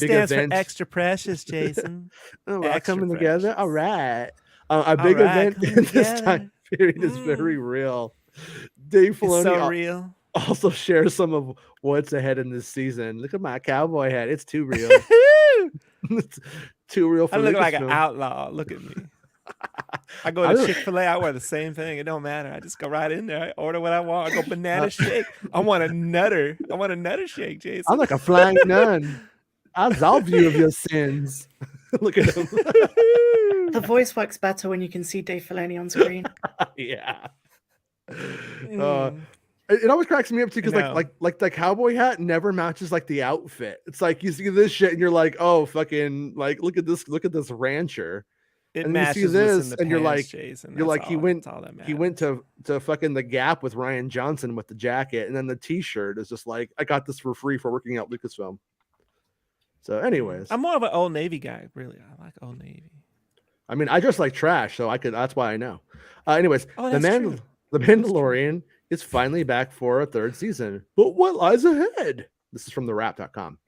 big event. For extra precious, Jason. Coming together. All right. A big event in this time period is very real. Dave Filoni so real. Also shares some of what's ahead in this season. Look at my cowboy hat. It's too real. It's too real for I look like an outlaw. Look at me. I go to Chick-fil-A. I wear the same thing. It don't matter. I just go right in there. I order what I want. I go banana shake. I want a nutter. I want a nutter shake, Jason. I'm like a flying nun. I'll absolve you of your sins. Look at him. The voice works better when you can see Dave Filoni on screen. Yeah. It always cracks me up too, because like the cowboy hat never matches like the outfit. It's like you see this shit and you're like, oh fucking, like look at this rancher. It and matches you see this and you're pants, like, Jason. you're like, he went to fucking the Gap with Rian Johnson with the jacket, and then the t-shirt is just like, I got this for free for working out Lucasfilm. So anyways, I'm more of an Old Navy guy, really. I like Old Navy. I mean, I just like trash, so that's why I know. Anyways, the Mandalorian is finally back for a third season. But what lies ahead? This is from TheWrap.com.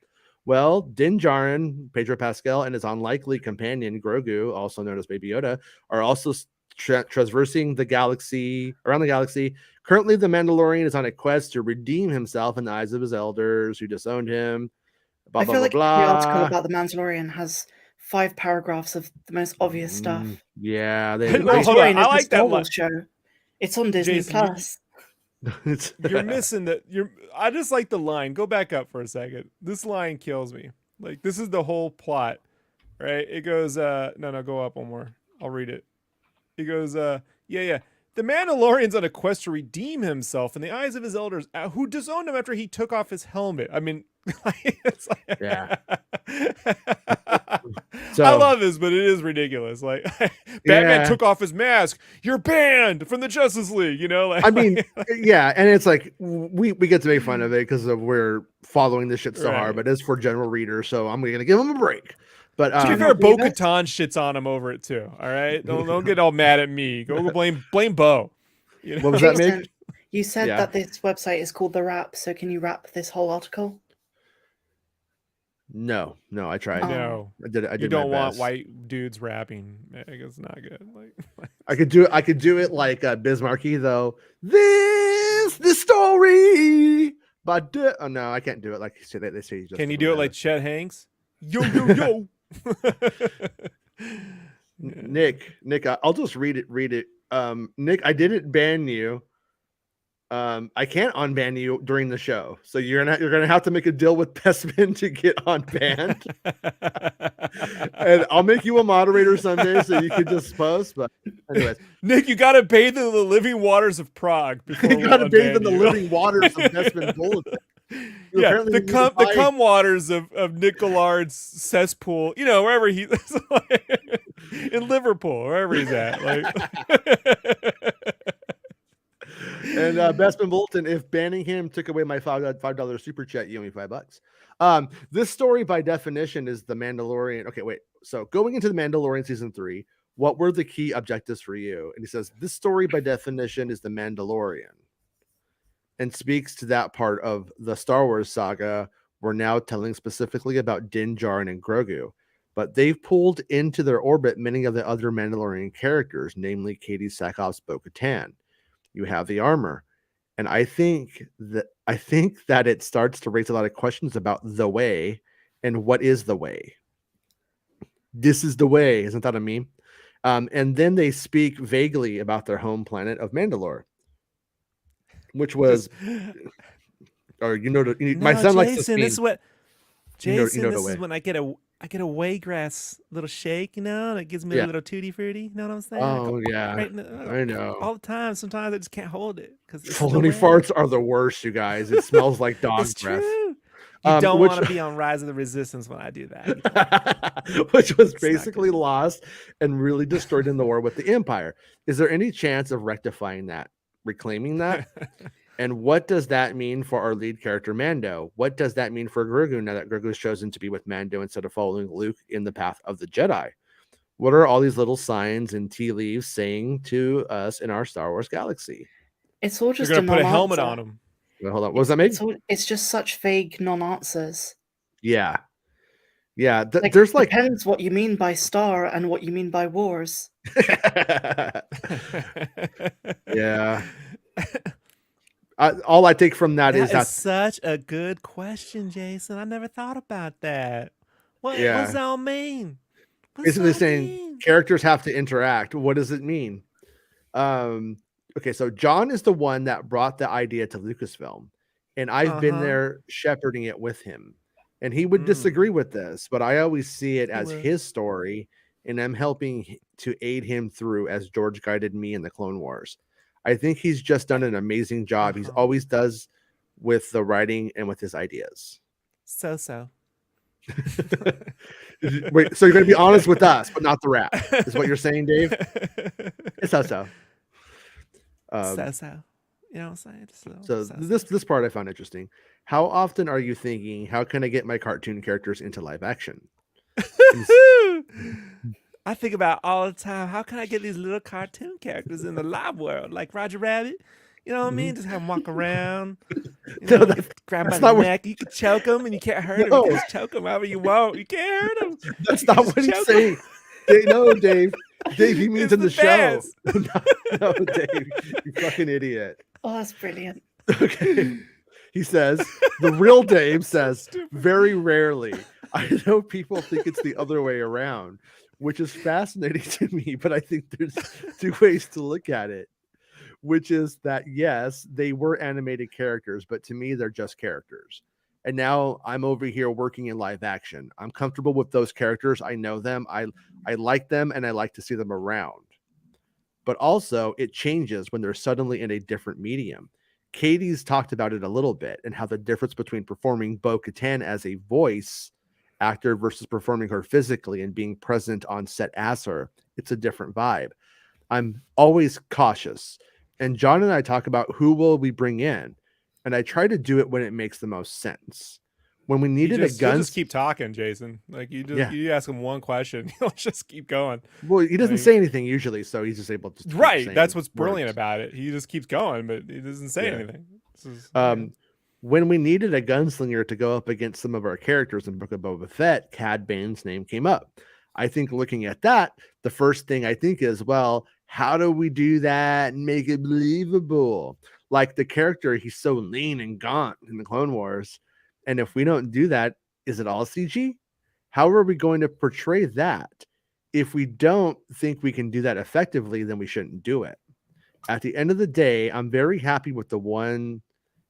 Well, Din Djarin, Pedro Pascal, and his unlikely companion Grogu, also known as Baby Yoda, are also traversing around the galaxy. Currently, the Mandalorian is on a quest to redeem himself in the eyes of his elders who disowned him. I blah, feel blah, like every article blah. about the Mandalorian has 5 paragraphs of the most obvious stuff. Yeah, The they No, hold on. Mandalorian I is a like Star that Wars show. It's on Disney Jason, Plus. you're missing that. I just like the line. Go back up for a second. This line kills me. Like, this is the whole plot, right? It goes, no, go up one more. I'll read it. It goes, yeah. The Mandalorian's on a quest to redeem himself in the eyes of his elders, who disowned him after he took off his helmet. I mean, it's like, Yeah. I love this, but it is ridiculous. Like, Batman took off his mask. You're banned from the Justice League. You know, like, I mean, yeah, and it's like we get to make fun of it because we're following this shit so hard, but it's for general readers, so I'm gonna give them a break. But to be fair, Bo-Katan shits on him over it too. All right, don't get all mad at me. Go blame Bo. You know? What was that, Meg? You said that this website is called The Wrap, so can you wrap this whole article? No, I tried. No, I did. You don't want white dudes rapping. I guess it's not good. Like, I could do it like Bismarcky though. This story, but oh no, I can't do it like they say. Can you do it like Chet Hanks? Yo. Nick, I'll just read it. Nick, I didn't ban you. I can't unban you during the show, so you're gonna have to make a deal with Bestman to get unbanned. And I'll make you a moderator someday, so you can just post. But anyways, Nick, you gotta bathe in the living waters of Prague. You gotta bathe in the living waters of Bestman Bulletin. Yeah, the cum waters of Nick Gallard's cesspool, you know, wherever he in Liverpool, wherever he's at. Like, and Bestman Bulletin, if banning him took away my $5 super chat, you owe me $5. This story by definition is the Mandalorian. Okay, wait. So going into the Mandalorian season 3, what were the key objectives for you? And he says, this story by definition is the Mandalorian. And speaks to that part of the Star Wars saga we're now telling specifically about Din Djarin and Grogu. But they've pulled into their orbit many of the other Mandalorian characters, namely Katie Sackhoff's Bo-Katan. You have the armor. And I think that it starts to raise a lot of questions about the way and what is the way. This is the way. Isn't that a meme? And then they speak vaguely about their home planet of Mandalore. Which was, or my son likes to speak. This is what Jason. This is when I get a waygrass little shake, you know, and it gives me a little tutti frutti. You know what I'm saying? Oh yeah, I know. All the time. Sometimes I just can't hold it because floating farts are the worst, you guys. It smells like dog it's breath. True. You don't want to be on Rise of the Resistance when I do that. Which was basically lost and really destroyed in the war with the Empire. Is there any chance of rectifying that? Reclaiming that? And what does that mean for our lead character Mando? What does that mean for Grogu now that Grogu has chosen to be with Mando instead of following Luke in the path of the Jedi? What are all these little signs and tea leaves saying to us in our Star Wars galaxy? It's all just You're gonna put a helmet on him. Wait, hold on. What was that, Meg? It's just such vague non-answers. Yeah. There's depends what you mean by star and what you mean by wars. Yeah. All I take from that is such a good question, Jason. I never thought about that. What does that all mean? Basically saying characters have to interact. What does it mean? Okay, so John is the one that brought the idea to Lucasfilm, and I've been there shepherding it with him. And he would disagree with this, but I always see it as his story, and I'm helping to aid him through as George guided me in the Clone Wars. I think he's just done an amazing job. He's always does with the writing and with his ideas. So. Wait, so you're going to be honest with us, but not the rap, is what you're saying, Dave? It's so. So. You know what I'm saying? So this part I found interesting. How often are you thinking, how can I get my cartoon characters into live action? I think about all the time, how can I get these little cartoon characters in the live world, like Roger Rabbit? You know what I mean? Just have them walk around, grab by the neck. You can choke them, and you can't hurt them. You can just choke them however you want. You can't hurt them. That's not what he's saying. No, Dave. Dave, he means in the show. No, Dave, you fucking idiot. Oh, that's brilliant. Okay. He says, the real Dave So says, stupid. very rarely. I know people think it's the other way around, which is fascinating to me, but I think there's two ways to look at it, which is that, yes, they were animated characters, but to me, they're just characters. And now I'm over here working in live action. I'm comfortable with those characters. I know them. I like them, and I like to see them around. But also, it changes when they're suddenly in a different medium. Katie's talked about it a little bit, and how the difference between performing Bo-Katan as a voice actor versus performing her physically and being present on set as her, it's a different vibe. I'm always cautious. And John and I talk about who will we bring in, and I try to do it when it makes the most sense. When we needed He'll a gun, just keep talking, Jason. Like yeah. you ask him one question, he'll just keep going. Well, he doesn't Like, say anything usually, so he's just able to keep right. saying That's what's brilliant words. about it. He just keeps going, but he doesn't say anything. When we needed a gunslinger to go up against some of our characters in Book of Boba Fett, Cad Bane's name came up. I think looking at that, the first thing I think is, well, how do we do that and make it believable? Like the character, he's so lean and gaunt in the Clone Wars. And if we don't do that, is it all CG? How are we going to portray that? If we don't think we can do that effectively, then we shouldn't do it. At the end of the day, I'm very happy with the ones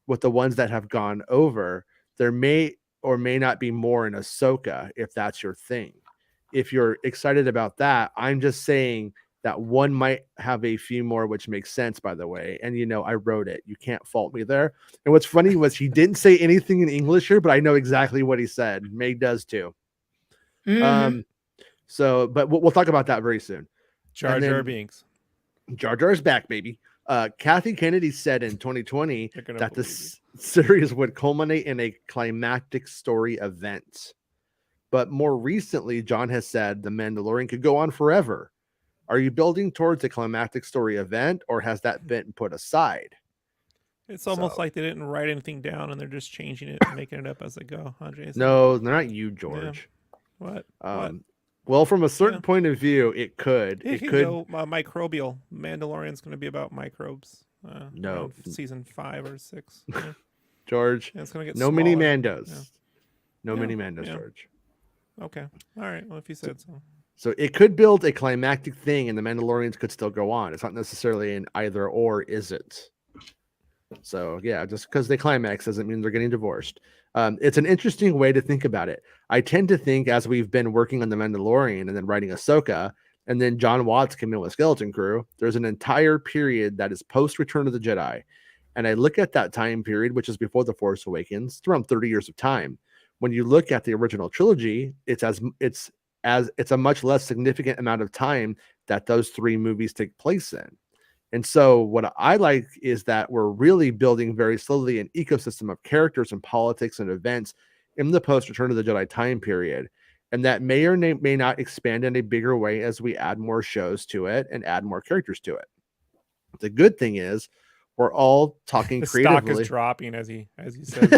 that have gone over. There may or may not be more in Ahsoka if that's your thing. If you're excited about that, I'm just saying that one might have a few more, which makes sense, by the way. And I wrote it. You can't fault me there. And what's funny was he didn't say anything in English here, but I know exactly what he said. Meg does too. Mhm. So, but we'll talk about that very soon. Jar Jar Binks. Jar Jar's back, baby. Kathy Kennedy said in 2020 that the believe series would culminate in a climactic story event. But more recently, John has said The Mandalorian could go on forever. Are you building towards a climactic story event, or has that been put aside? It's almost like they didn't write anything down and they're just changing it and making it up as they go, huh, Jason? No, they're not you, George. Yeah. What? What? Well, from a certain point of view, it could. It could go microbial. Mandalorian's going to be about microbes. No, season 5 or 6. Yeah. George. Yeah, it's going to get no smaller. mini Mandos. Yeah. No mini Mandos, George. Okay. All right. Well, if you said so. So it could build a climactic thing, and the Mandalorians could still go on. It's not necessarily an either or, is it? So yeah, just because they climax doesn't mean they're getting divorced. It's an interesting way to think about it. I tend to think, as we've been working on the Mandalorian and then writing Ahsoka, and then John Watts came in with Skeleton Crew, there's an entire period that is post Return of the Jedi. And I look at that time period, which is before The Force Awakens. It's around 30 years of time. When you look at the original trilogy, it's a much less significant amount of time that those 3 movies take place in. And so what I like is that we're really building very slowly an ecosystem of characters and politics and events in the post Return of the Jedi time period. And that may or may not expand in a bigger way as we add more shows to it and add more characters to it. The good thing is we're all talking the creatively. Stock is dropping as he says.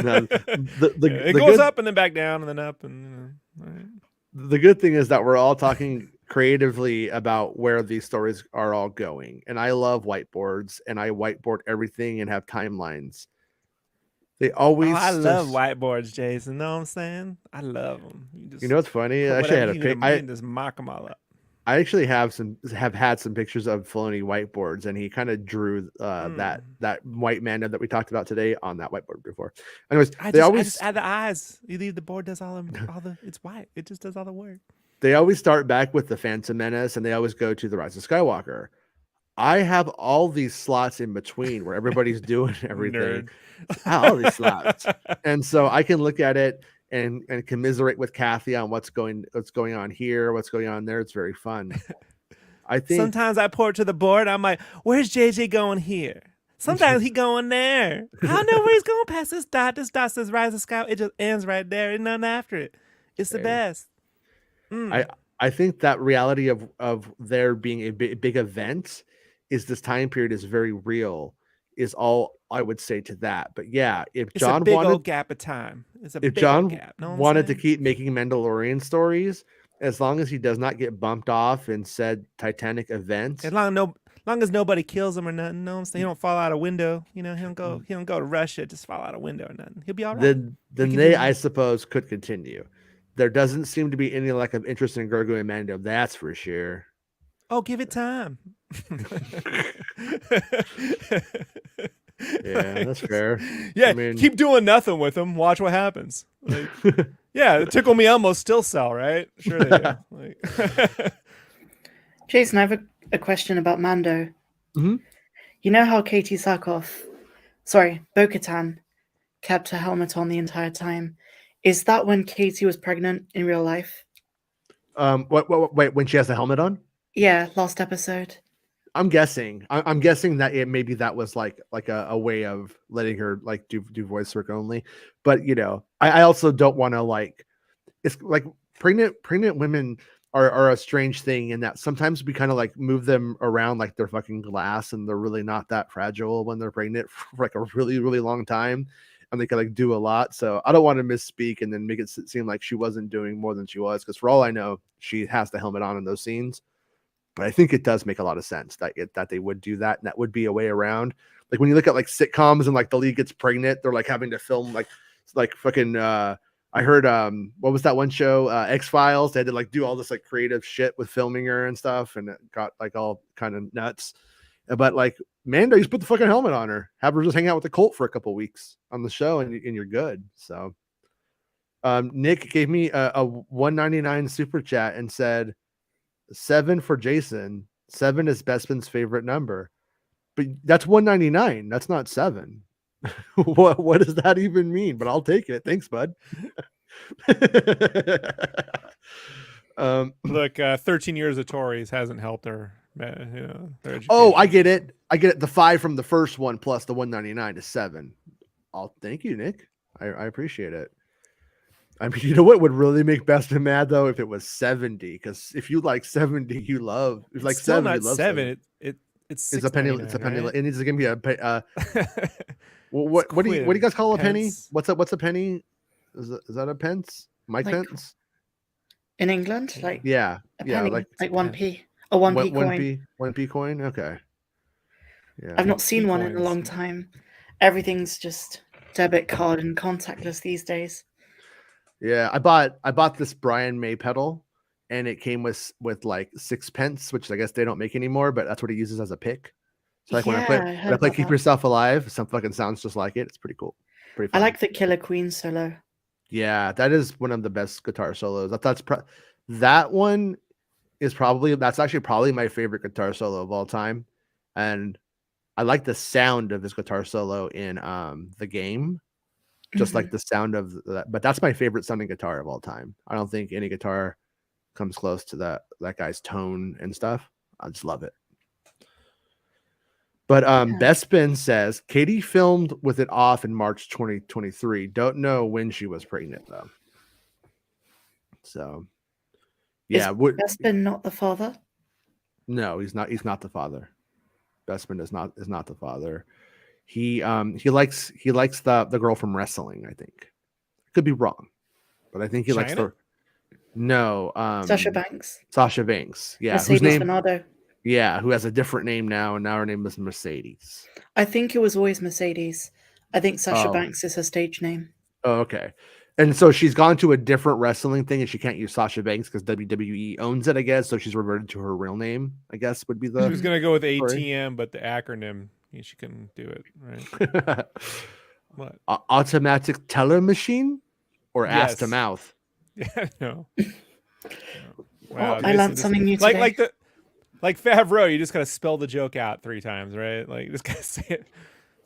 No, it goes up and then back down and then up and all right. The good thing is that we're all talking creatively about where these stories are all going. And I love whiteboards, and I whiteboard everything and have timelines. They always. I love whiteboards, Jason. Know what I'm saying? I love them. You know what's funny? I actually had a pic. I just mock them all up. I actually have had some pictures of Filoni whiteboards, and he kind of drew that white Mando that we talked about today on that whiteboard before. Anyways, I just add the eyes. You leave the board does all the it's white. It just does all the work. They always start back with the Phantom Menace, and they always go to the Rise of Skywalker. I have all these slots in between where everybody's doing everything. All these slots, and so I can look at it and commiserate with Kathy on what's going on here, what's going on there. It's very fun. I think sometimes I pour to the board. I'm like, where's JJ going here? Sometimes he going there. I don't know where he's going past this dot. This dot says Rise of Skywalker. It just ends right there. And nothing after it. It's the best. I think that reality of there being a big event is this time period is very real. Is all I would say to that. But yeah, if it's John a big wanted old gap of time, if John wanted to keep making Mandalorian stories, as long as he does not get bumped off in said Titanic events, as long long as nobody kills him or nothing. No, he don't fall out a window. You know, he don't go to Russia, just fall out a window or nothing. He'll be all right. Then they, I suppose, could continue. There doesn't seem to be any lack of interest in Grogu and Mando. That's for sure. Oh, give it time. Yeah, that's fair. Yeah, I mean, keep doing nothing with them. Watch what happens. Like, yeah, the Tickle Me Elmos still sell, right? Sure they do. Like, Jason, I have a question about Mando. Mm-hmm. You know how Bo-Katan kept her helmet on the entire time? Is that when Katie was pregnant in real life? Wait, when she has the helmet on? Yeah, last episode. I'm guessing. I'm guessing that maybe that was like a way of letting her like do voice work only. But you know, I also don't want to like. It's like pregnant women are a strange thing in that sometimes we kind of like move them around like they're fucking glass, and they're really not that fragile when they're pregnant for like a really long time, and they can like do a lot. So I don't want to misspeak and then make it seem like she wasn't doing more than she was, because for all I know, she has the helmet on in those scenes. But I think it does make a lot of sense that they would do that, and that would be a way around. Like when you look at like sitcoms and like the lead gets pregnant, they're like having to film like fucking. I heard what was that one show, X-Files? They had to like do all this like creative shit with filming her and stuff, and it got like all kind of nuts. But like Mando, you just put the fucking helmet on her, have her just hang out with the cult for a couple weeks on the show, and you're good. So Nick gave me a $1.99 super chat and said 7 for Jason. 7 is Bespin's favorite number, but that's $1.99. That's not 7. What does that even mean? But I'll take it. Thanks, bud. look, 13 years of Tories hasn't helped her. You know, oh, I get it. The 5 from the first one plus the $1.99 is 7. I'll thank you, Nick. I appreciate it. I mean, you know what would really make Bespin mad though, if it was 70? Because if you like 70, you love. It's like still 7, not you love 7. It's a penny. It's a penny. Right? It needs to give me a. What do you guys call a penny? What's a penny? Is that a pence? Mike like, pence? In England, like yeah, a penny, like 1p, a 1p coin. 1p coin. Okay. Yeah. I've not seen one in a long time. Everything's just debit card and contactless these days. Yeah, I bought this Brian May pedal, and it came with like 6 pence, which I guess they don't make anymore, but that's what he uses as a pick. So like when I play Keep Yourself Alive, some fucking sounds just like it. It's pretty cool. Pretty fun. I like the Killer Queen solo. Yeah, that is one of the best guitar solos. That one is that's actually probably my favorite guitar solo of all time. And I like the sound of his guitar solo in the game. Just like the sound of that, but that's my favorite sounding guitar of all time. I don't think any guitar comes close to that guy's tone and stuff. I just love it. But Bespin says Katie filmed with it off in March 2023. Don't know when she was pregnant though. So yeah, is Bespin not the father? No, he's not. He's not the father. Bespin is not the father. He likes the girl from wrestling. I think. Could be wrong, but I think he likes the. No, Sasha Banks. Sasha Banks, yeah. Mercedes Bernardo. Yeah, who has a different name now, and now her name is Mercedes. I think it was always Mercedes. I think Sasha Banks is her stage name. Oh, okay. And so she's gone to a different wrestling thing, and she can't use Sasha Banks because WWE owns it, I guess. So she's reverted to her real name, I guess, would be the. She was gonna go with ATM, but the acronym she couldn't do it. Right. What? Automatic teller machine, or ass to mouth. Yeah, no. Wow, I learned something new today. Like Favreau, you just gotta spell the joke out 3 times, right? Like you just gotta say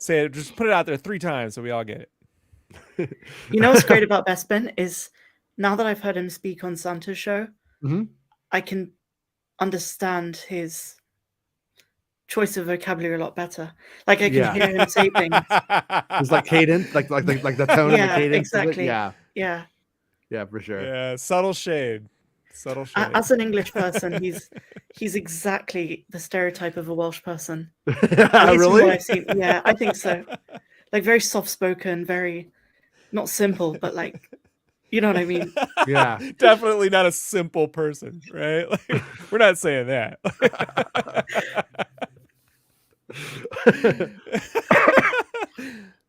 it, just put it out there 3 times so we all get it. You know what's great about Bespin is now that I've heard him speak on Santa's show, I can understand his choice of vocabulary a lot better. Like I can hear him say things. It's like cadence, like the tone and the cadence. Exactly. Yeah, for sure. Yeah, subtle shade. As an English person, he's exactly the stereotype of a Welsh person. Really? Yeah, I think so. Like very soft-spoken, very not simple, but like, you know what I mean? Yeah, definitely not a simple person, right? Like, we're not saying that.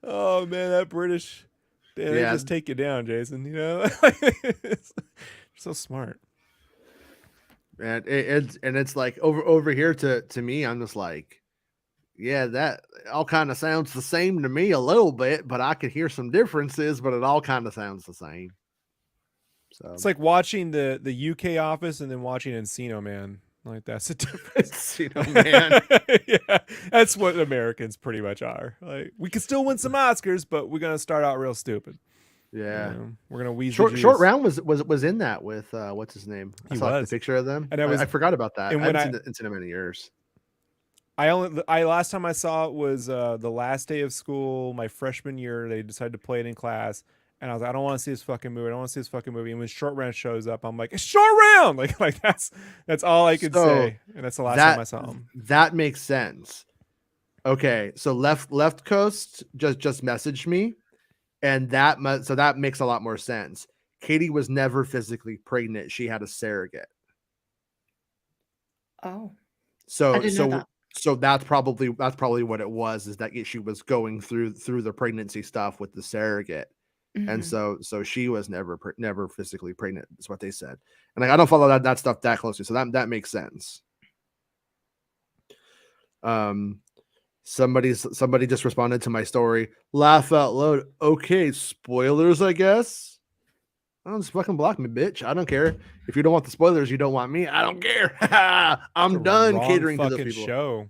Oh man, that British, they Yeah. just take you down, Jason. You know, so smart. And it's like over here to me, I'm just like, yeah, that all kind of sounds the same to me a little bit, but I could hear some differences, but it all kind of sounds the same. So It's like watching the UK Office and then watching Encino Man. Like that's the difference. man. Yeah, that's what Americans pretty much are. Like we could still win some Oscars, but we're gonna start out real stupid. Yeah. We're gonna wheeze Short the Short juice. Round was in that with what's his name? I He saw like, the was. picture of them. And I forgot about that. and I when haven't seen him in many years. I last time I saw it was the last day of school, my freshman year. They decided to play it in class, and I was like, I don't want to see this fucking movie. I don't want to see this fucking movie. And when Short Round shows up, I'm like, it's Short Round. Like that's all I could say, and that's the last time I saw him. That makes sense. Okay, so left coast just messaged me, and so that makes a lot more sense. Katie was never physically pregnant; she had a surrogate. Oh, So I didn't know that. so that's probably what it was, is that she was going through the pregnancy stuff with the surrogate. And so she was never physically pregnant, is what they said. And like, I don't follow that stuff that closely, so that makes sense. Somebody just responded to my story. Laugh out loud. Okay, spoilers, I guess. Oh, just fucking block me, bitch. I don't care. If you don't want the spoilers, you don't want me. I don't care. I'm done catering to those people. Show.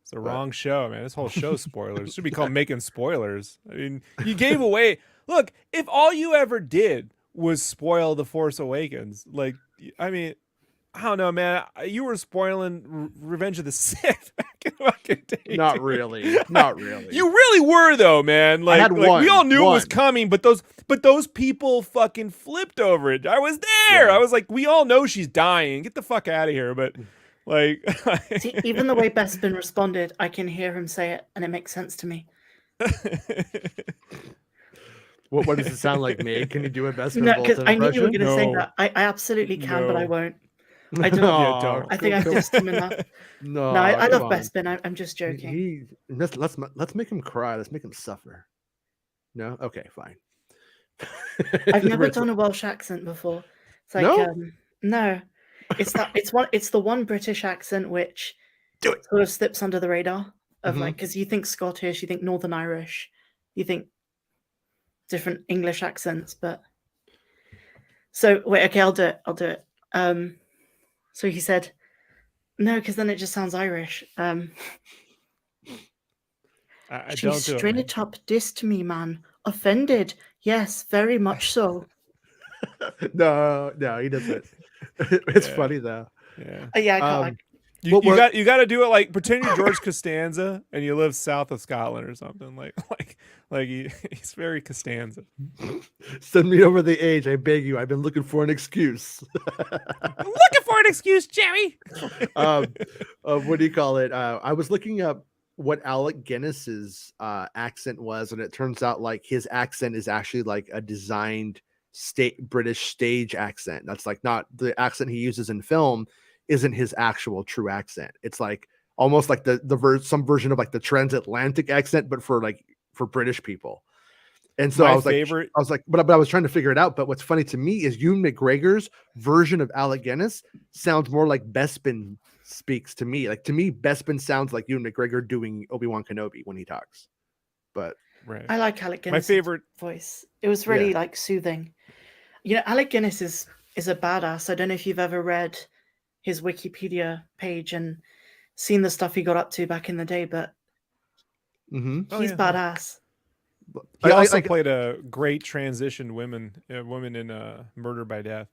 It's the wrong show, man. This whole show spoilers. It should be called Making Spoilers. I mean, you gave away. Look, if all you ever did was spoil The Force Awakens, like, I mean, I don't know, man. You were spoiling Revenge of the Sith back in the fucking day. Not really. Not really. You really were, though, man. Like, I had one. We all knew it was coming, but those people fucking flipped over it. I was there. Yeah. I was like, we all know she's dying. Get the fuck out of here. But like, see, even the way Bespin responded, I can hear him say it, and it makes sense to me. What does it sound like, me? Can you do a Bespin? No, because I knew you were going to say that. I absolutely can, but I won't. I don't. I think I've dissed him enough. No, I love Bespin. I'm just joking. Let's make him cry. Let's make him suffer. No, okay, fine. I've never done a Welsh accent before. It's like no, it's the one British accent which sort of slips under the radar of like, because you think Scottish, you think Northern Irish, you think different English accents, but so wait, okay, I'll do it. So he said, no, because then it just sounds Irish. She straight up dissed me, man. Offended. Yes, very much so. No, he doesn't. It's funny though. Yeah. I can't. You got to do it like pretend you're George Costanza and you live south of Scotland or something. Like he's very Costanza. Send me over the age, I beg you. I've been looking for an excuse. I'm looking for an excuse, Jerry. What do you call it? I was looking up what Alec Guinness's accent was, and it turns out like his accent is actually like a designed British stage accent. That's like not the accent he uses in film. Isn't his actual true accent. It's like almost like some version of like the transatlantic accent, but for British people. And so I was like, but I was trying to figure it out. But what's funny to me is Ewan McGregor's version of Alec Guinness sounds more like Bespin speaks to me. Like to me, Bespin sounds like Ewan McGregor doing Obi-Wan Kenobi when he talks. But I like Alec Guinness' favorite voice. It was really like soothing. You know, Alec Guinness is a badass. I don't know if you've ever read his Wikipedia page and seen the stuff he got up to back in the day, but he's badass. He also played a great transition woman in Murder by Death.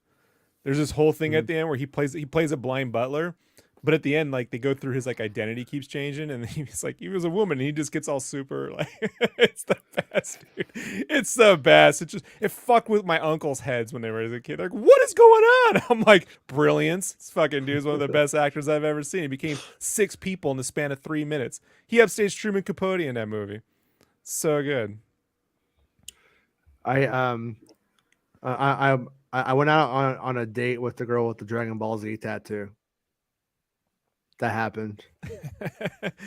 There's this whole thing at the end where he plays a blind butler, but at the end, like they go through his like identity keeps changing, and he's like he was a woman, and he just gets all super like it's the best, dude. It's the best. It fucked with my uncle's heads when they were as a kid. They're like, what is going on? I'm like, brilliance. This fucking dude is one of the best actors I've ever seen. He became 6 people in the span of 3 minutes. He upstaged Truman Capote in that movie. So good. I went out on a date with the girl with the Dragon Ball Z tattoo. That happened.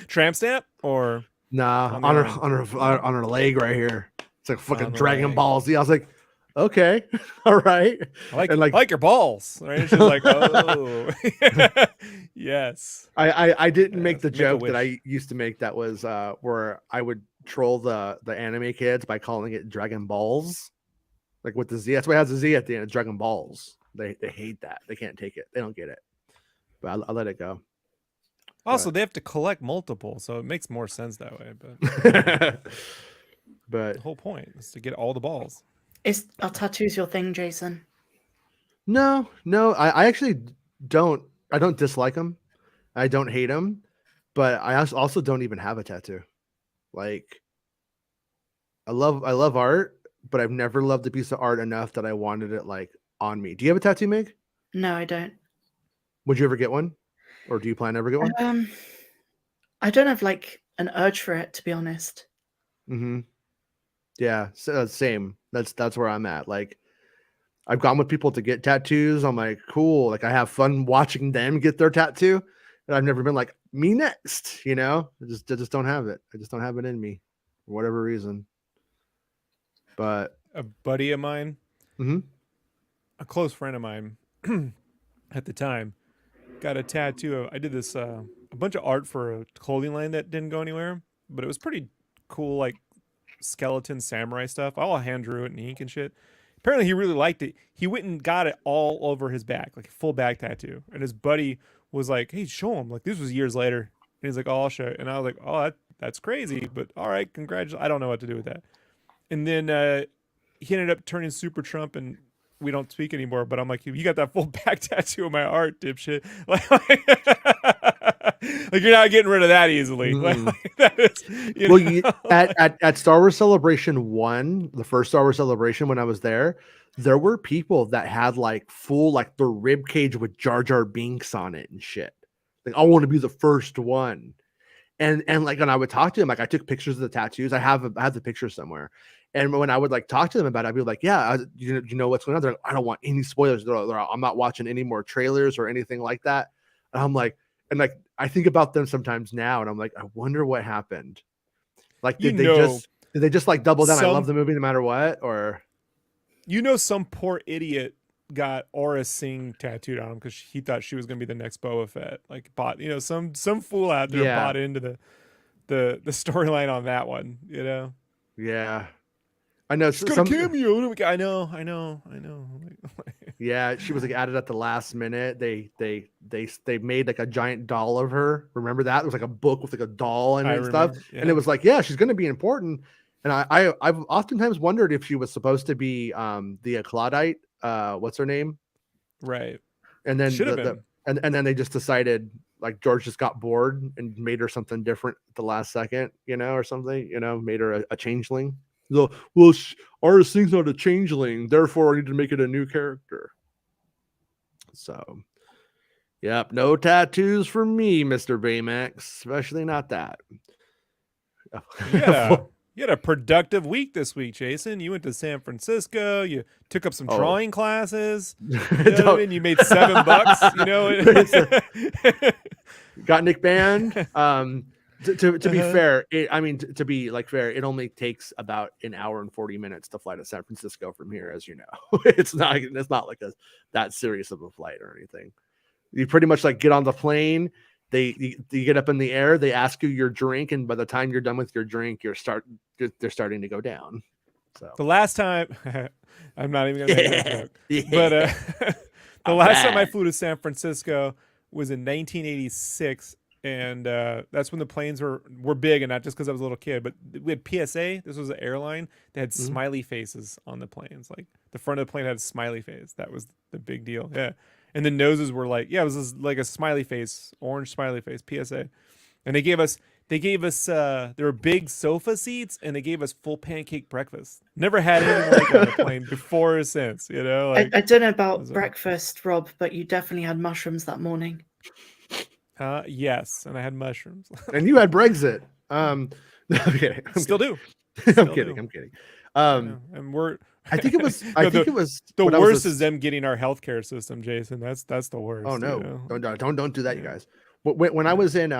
Tramp stamp or Nah, on the arm? on her leg right here. It's like fucking On the Dragon leg. Ball Z. I was like, okay, all right. I And like your balls, right? And she's like, oh, yes. I didn't make Yes, the make a joke that wish. I used to make that was where I would troll the anime kids by calling it Dragon Balls, like with the Z. That's why it has a Z at the end. It's Dragon Balls. They hate that. They can't take it. They don't get it. But I let it go. Also, But- they have to collect multiple, so it makes more sense that way. But but the whole point is to get all the balls. Are tattoos your thing, Jason? no, I actually don't. I don't dislike them. I don't hate them, but I also don't even have a tattoo. Like, I love art, but I've never loved a piece of art enough that I wanted it like on me. Do you have a tattoo, Meg? No, I don't. Would you ever get one, or do you plan to ever get one? I don't have like an urge for it, to be honest. Mm-hmm. Yeah, so, same. That's where I'm at. Like, I've gone with people to get tattoos. I'm like, cool. Like, I have fun watching them get their tattoo, and I've never been like, me next. You know, I just don't have it. I just don't have it in me, for whatever reason. But A buddy of mine, Mhm. a close friend of mine, at the time, got a tattoo of. I did this a bunch of art for a clothing line that didn't go anywhere, but it was pretty cool, like skeleton samurai stuff. I all hand drew it in ink and shit. Apparently, he really liked it. He went and got it all over his back, like a full back tattoo. And his buddy was like, "Hey, show him." Like, this was years later. And he's like, "Oh, I'll show you." And I was like, "Oh, that's crazy, but all right, congratulations." I don't know what to do with that. And then he ended up turning Super Trump, and we don't speak anymore. But I'm like, "You got that full back tattoo of my art, dipshit." Like you're not getting rid of that easily. Like that is, you know? At Star Wars Celebration 1, the first Star Wars Celebration, when I was there were people that had like full, like their rib cage with Jar Jar Binks on it and shit. Like, I want to be the first one. And like, when I would talk to them, like, I took pictures of the tattoos. I have the pictures somewhere. And when I would like talk to them about it, I'd be like, "Yeah, you know what's going on?" They're like, "I don't want any spoilers. I'm not watching any more trailers or anything like that." And I'm like, I think about them sometimes now, and I'm like, I wonder what happened. Like, did they just like double down? I love the movie no matter what, or some poor idiot got Aura Singh tattooed on him because he thought she was gonna be the next Boba Fett. Like, bought, some fool out there bought into the storyline on that one. Yeah, I know. She's got a cameo. I know. Yeah, she was like added at the last minute. They made like a giant doll of her. Remember that? It was like a book with like a doll in it and stuff. Yeah. And it was like, yeah, she's gonna be important. And I've oftentimes wondered if she was supposed to be the Claudite, what's her name? Right. And then should have been. And then they just decided, like, George just got bored and made her something different at the last second, or something, made her a changeling. So, well, Aura Singh's not a changeling, therefore I need to make it a new character. So, yep, no tattoos for me, Mr. Baymax, especially not that. You had a productive week this week, Jason. You went to San Francisco. You took up some drawing classes. You made $7. Got Nick banned. To be fair, to be like fair, it only takes about an hour and 40 minutes to fly to San Francisco from here, as you know. It's not like that serious of a flight or anything. You pretty much like get on the plane, you get up in the air, they ask you your drink, and by the time you're done with your drink, they're starting to go down. So the last time I'm not even gonna make that joke. But the last time I flew to San Francisco was in 1986. And that's when the planes were big, and not just because I was a little kid, but we had PSA. This was an airline that had smiley faces on the planes. Like, the front of the plane had a smiley face. That was the big deal. Yeah. And the noses were like, it was like a smiley face, orange smiley face, PSA. And they gave us there were big sofa seats, and they gave us full pancake breakfast. Never had anything like that on a plane before or since, Like, I don't know about breakfast, Rob, but you definitely had mushrooms that morning. Yes, and I had mushrooms. And you had Brexit. No, I'm kidding. Still do. I'm kidding. And we're. I think it was. The worst is them getting our healthcare system, Jason. That's the worst. Oh no! Don't do that, you guys. when I was in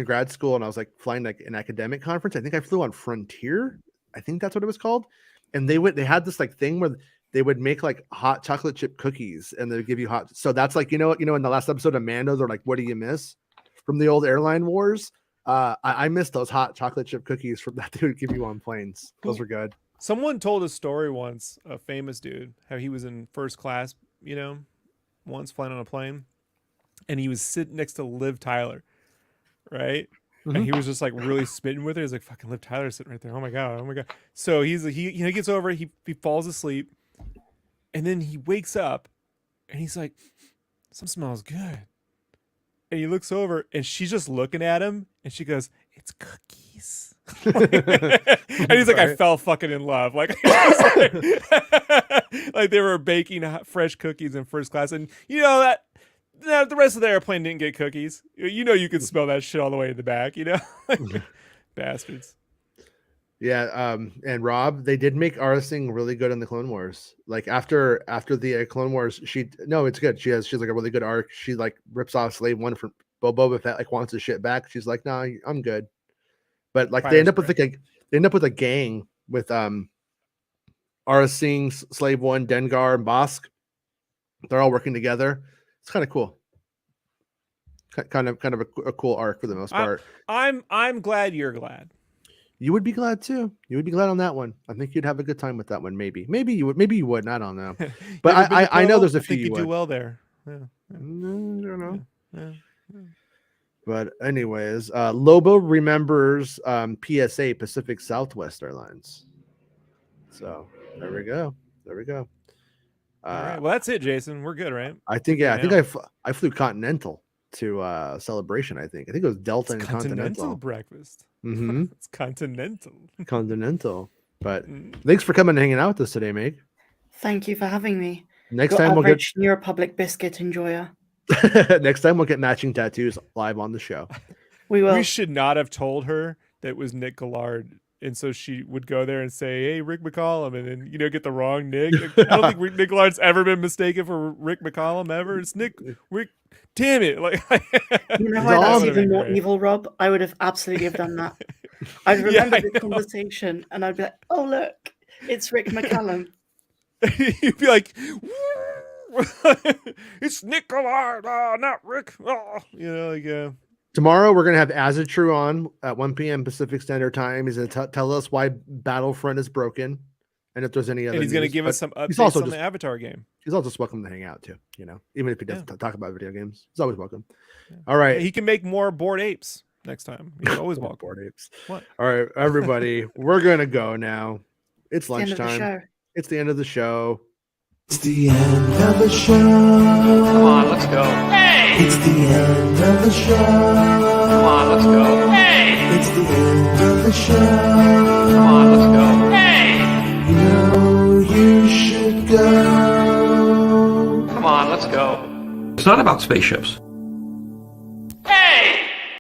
grad school and I was like flying like an academic conference, I think I flew on Frontier. I think that's what it was called. And they had this like thing where they would make like hot chocolate chip cookies and they'd give you hot. So that's like, in the last episode of Mando, they're like, what do you miss from the old airline wars? I miss those hot chocolate chip cookies from that they would give you on planes. Those were good. Someone told a story once, a famous dude, how he was in first class, once flying on a plane, and he was sitting next to Liv Tyler, right? Mm-hmm. And he was just like really smitten with her. He's like, "Fucking Liv Tyler's sitting right there. Oh my god." So he gets over, he falls asleep, and then he wakes up, and he's like, "Some smells good." And he looks over, and she's just looking at him, and she goes, "It's cookies." And he's like, "I fell fucking in love." Like they were baking fresh cookies in first class, and that. No, the rest of the airplane didn't get cookies. You could smell that shit all the way in the back, Bastards. Yeah, and Rob, they did make Aura Singh really good in the Clone Wars. Like after the Clone Wars, it's good. She's like a really good arc. She like rips off Slave One from Boba Fett, like wants his shit back. She's like, "Nah, I'm good." But like they end up with a gang with Aura Singh, Slave One, Dengar, and Bosk. They're all working together. It's kind of cool. Kind of a cool arc for the most part. I'm glad you're glad. You would be glad too. You would be glad on that one. I think you'd have a good time with that one. Maybe you would. Maybe you wouldn't. I don't know. But I know there's a few. I think you do well there. Yeah. I don't know. Yeah. But anyways, Lobo remembers PSA, Pacific Southwest Airlines. So there we go. All right. Well, that's it, Jason. We're good, right? I think I flew Continental to Celebration. I think it was Delta and Continental breakfast. Mm-hmm. It's Continental. But thanks for coming and hanging out with us today, Meg. Thank you for having me. Next time we'll get New Republic biscuit enjoyer. Next time we'll get matching tattoos live on the show. We will. We should not have told her that it was Nick Gillard. And so she would go there and say, "Hey, Rick McCollum," and then get the wrong Nick. I don't think Nick Gillard's ever been mistaken for Rick McCollum ever. It's Rick. Damn it! Like, you know why that's even more evil, Rob? I would have absolutely have done that. I'd remember the conversation, and I'd be like, "Oh look, it's Rick McCallum." You'd be like, "It's Nick Gillard, not Rick." Oh, Tomorrow we're gonna have Azatru on at 1 p.m. Pacific Standard Time. He's gonna tell us why Battlefront is broken, and if there's any other. And he's gonna give us some updates on the Avatar game. He's also just welcome to hang out too. Even if he doesn't talk about video games, he's always welcome. Yeah. All right, he can make more Bored Apes next time. He's always welcome. Bored Apes. What? All right, everybody, we're gonna go now. It's lunchtime. It's the end of the show. It's the end of the show. Come on, let's go. Hey! It's the end of the show. Come on, let's go. Hey! It's the end of the show. Come on, let's go. Hey! You know you should go. Come on, let's go. It's not about spaceships.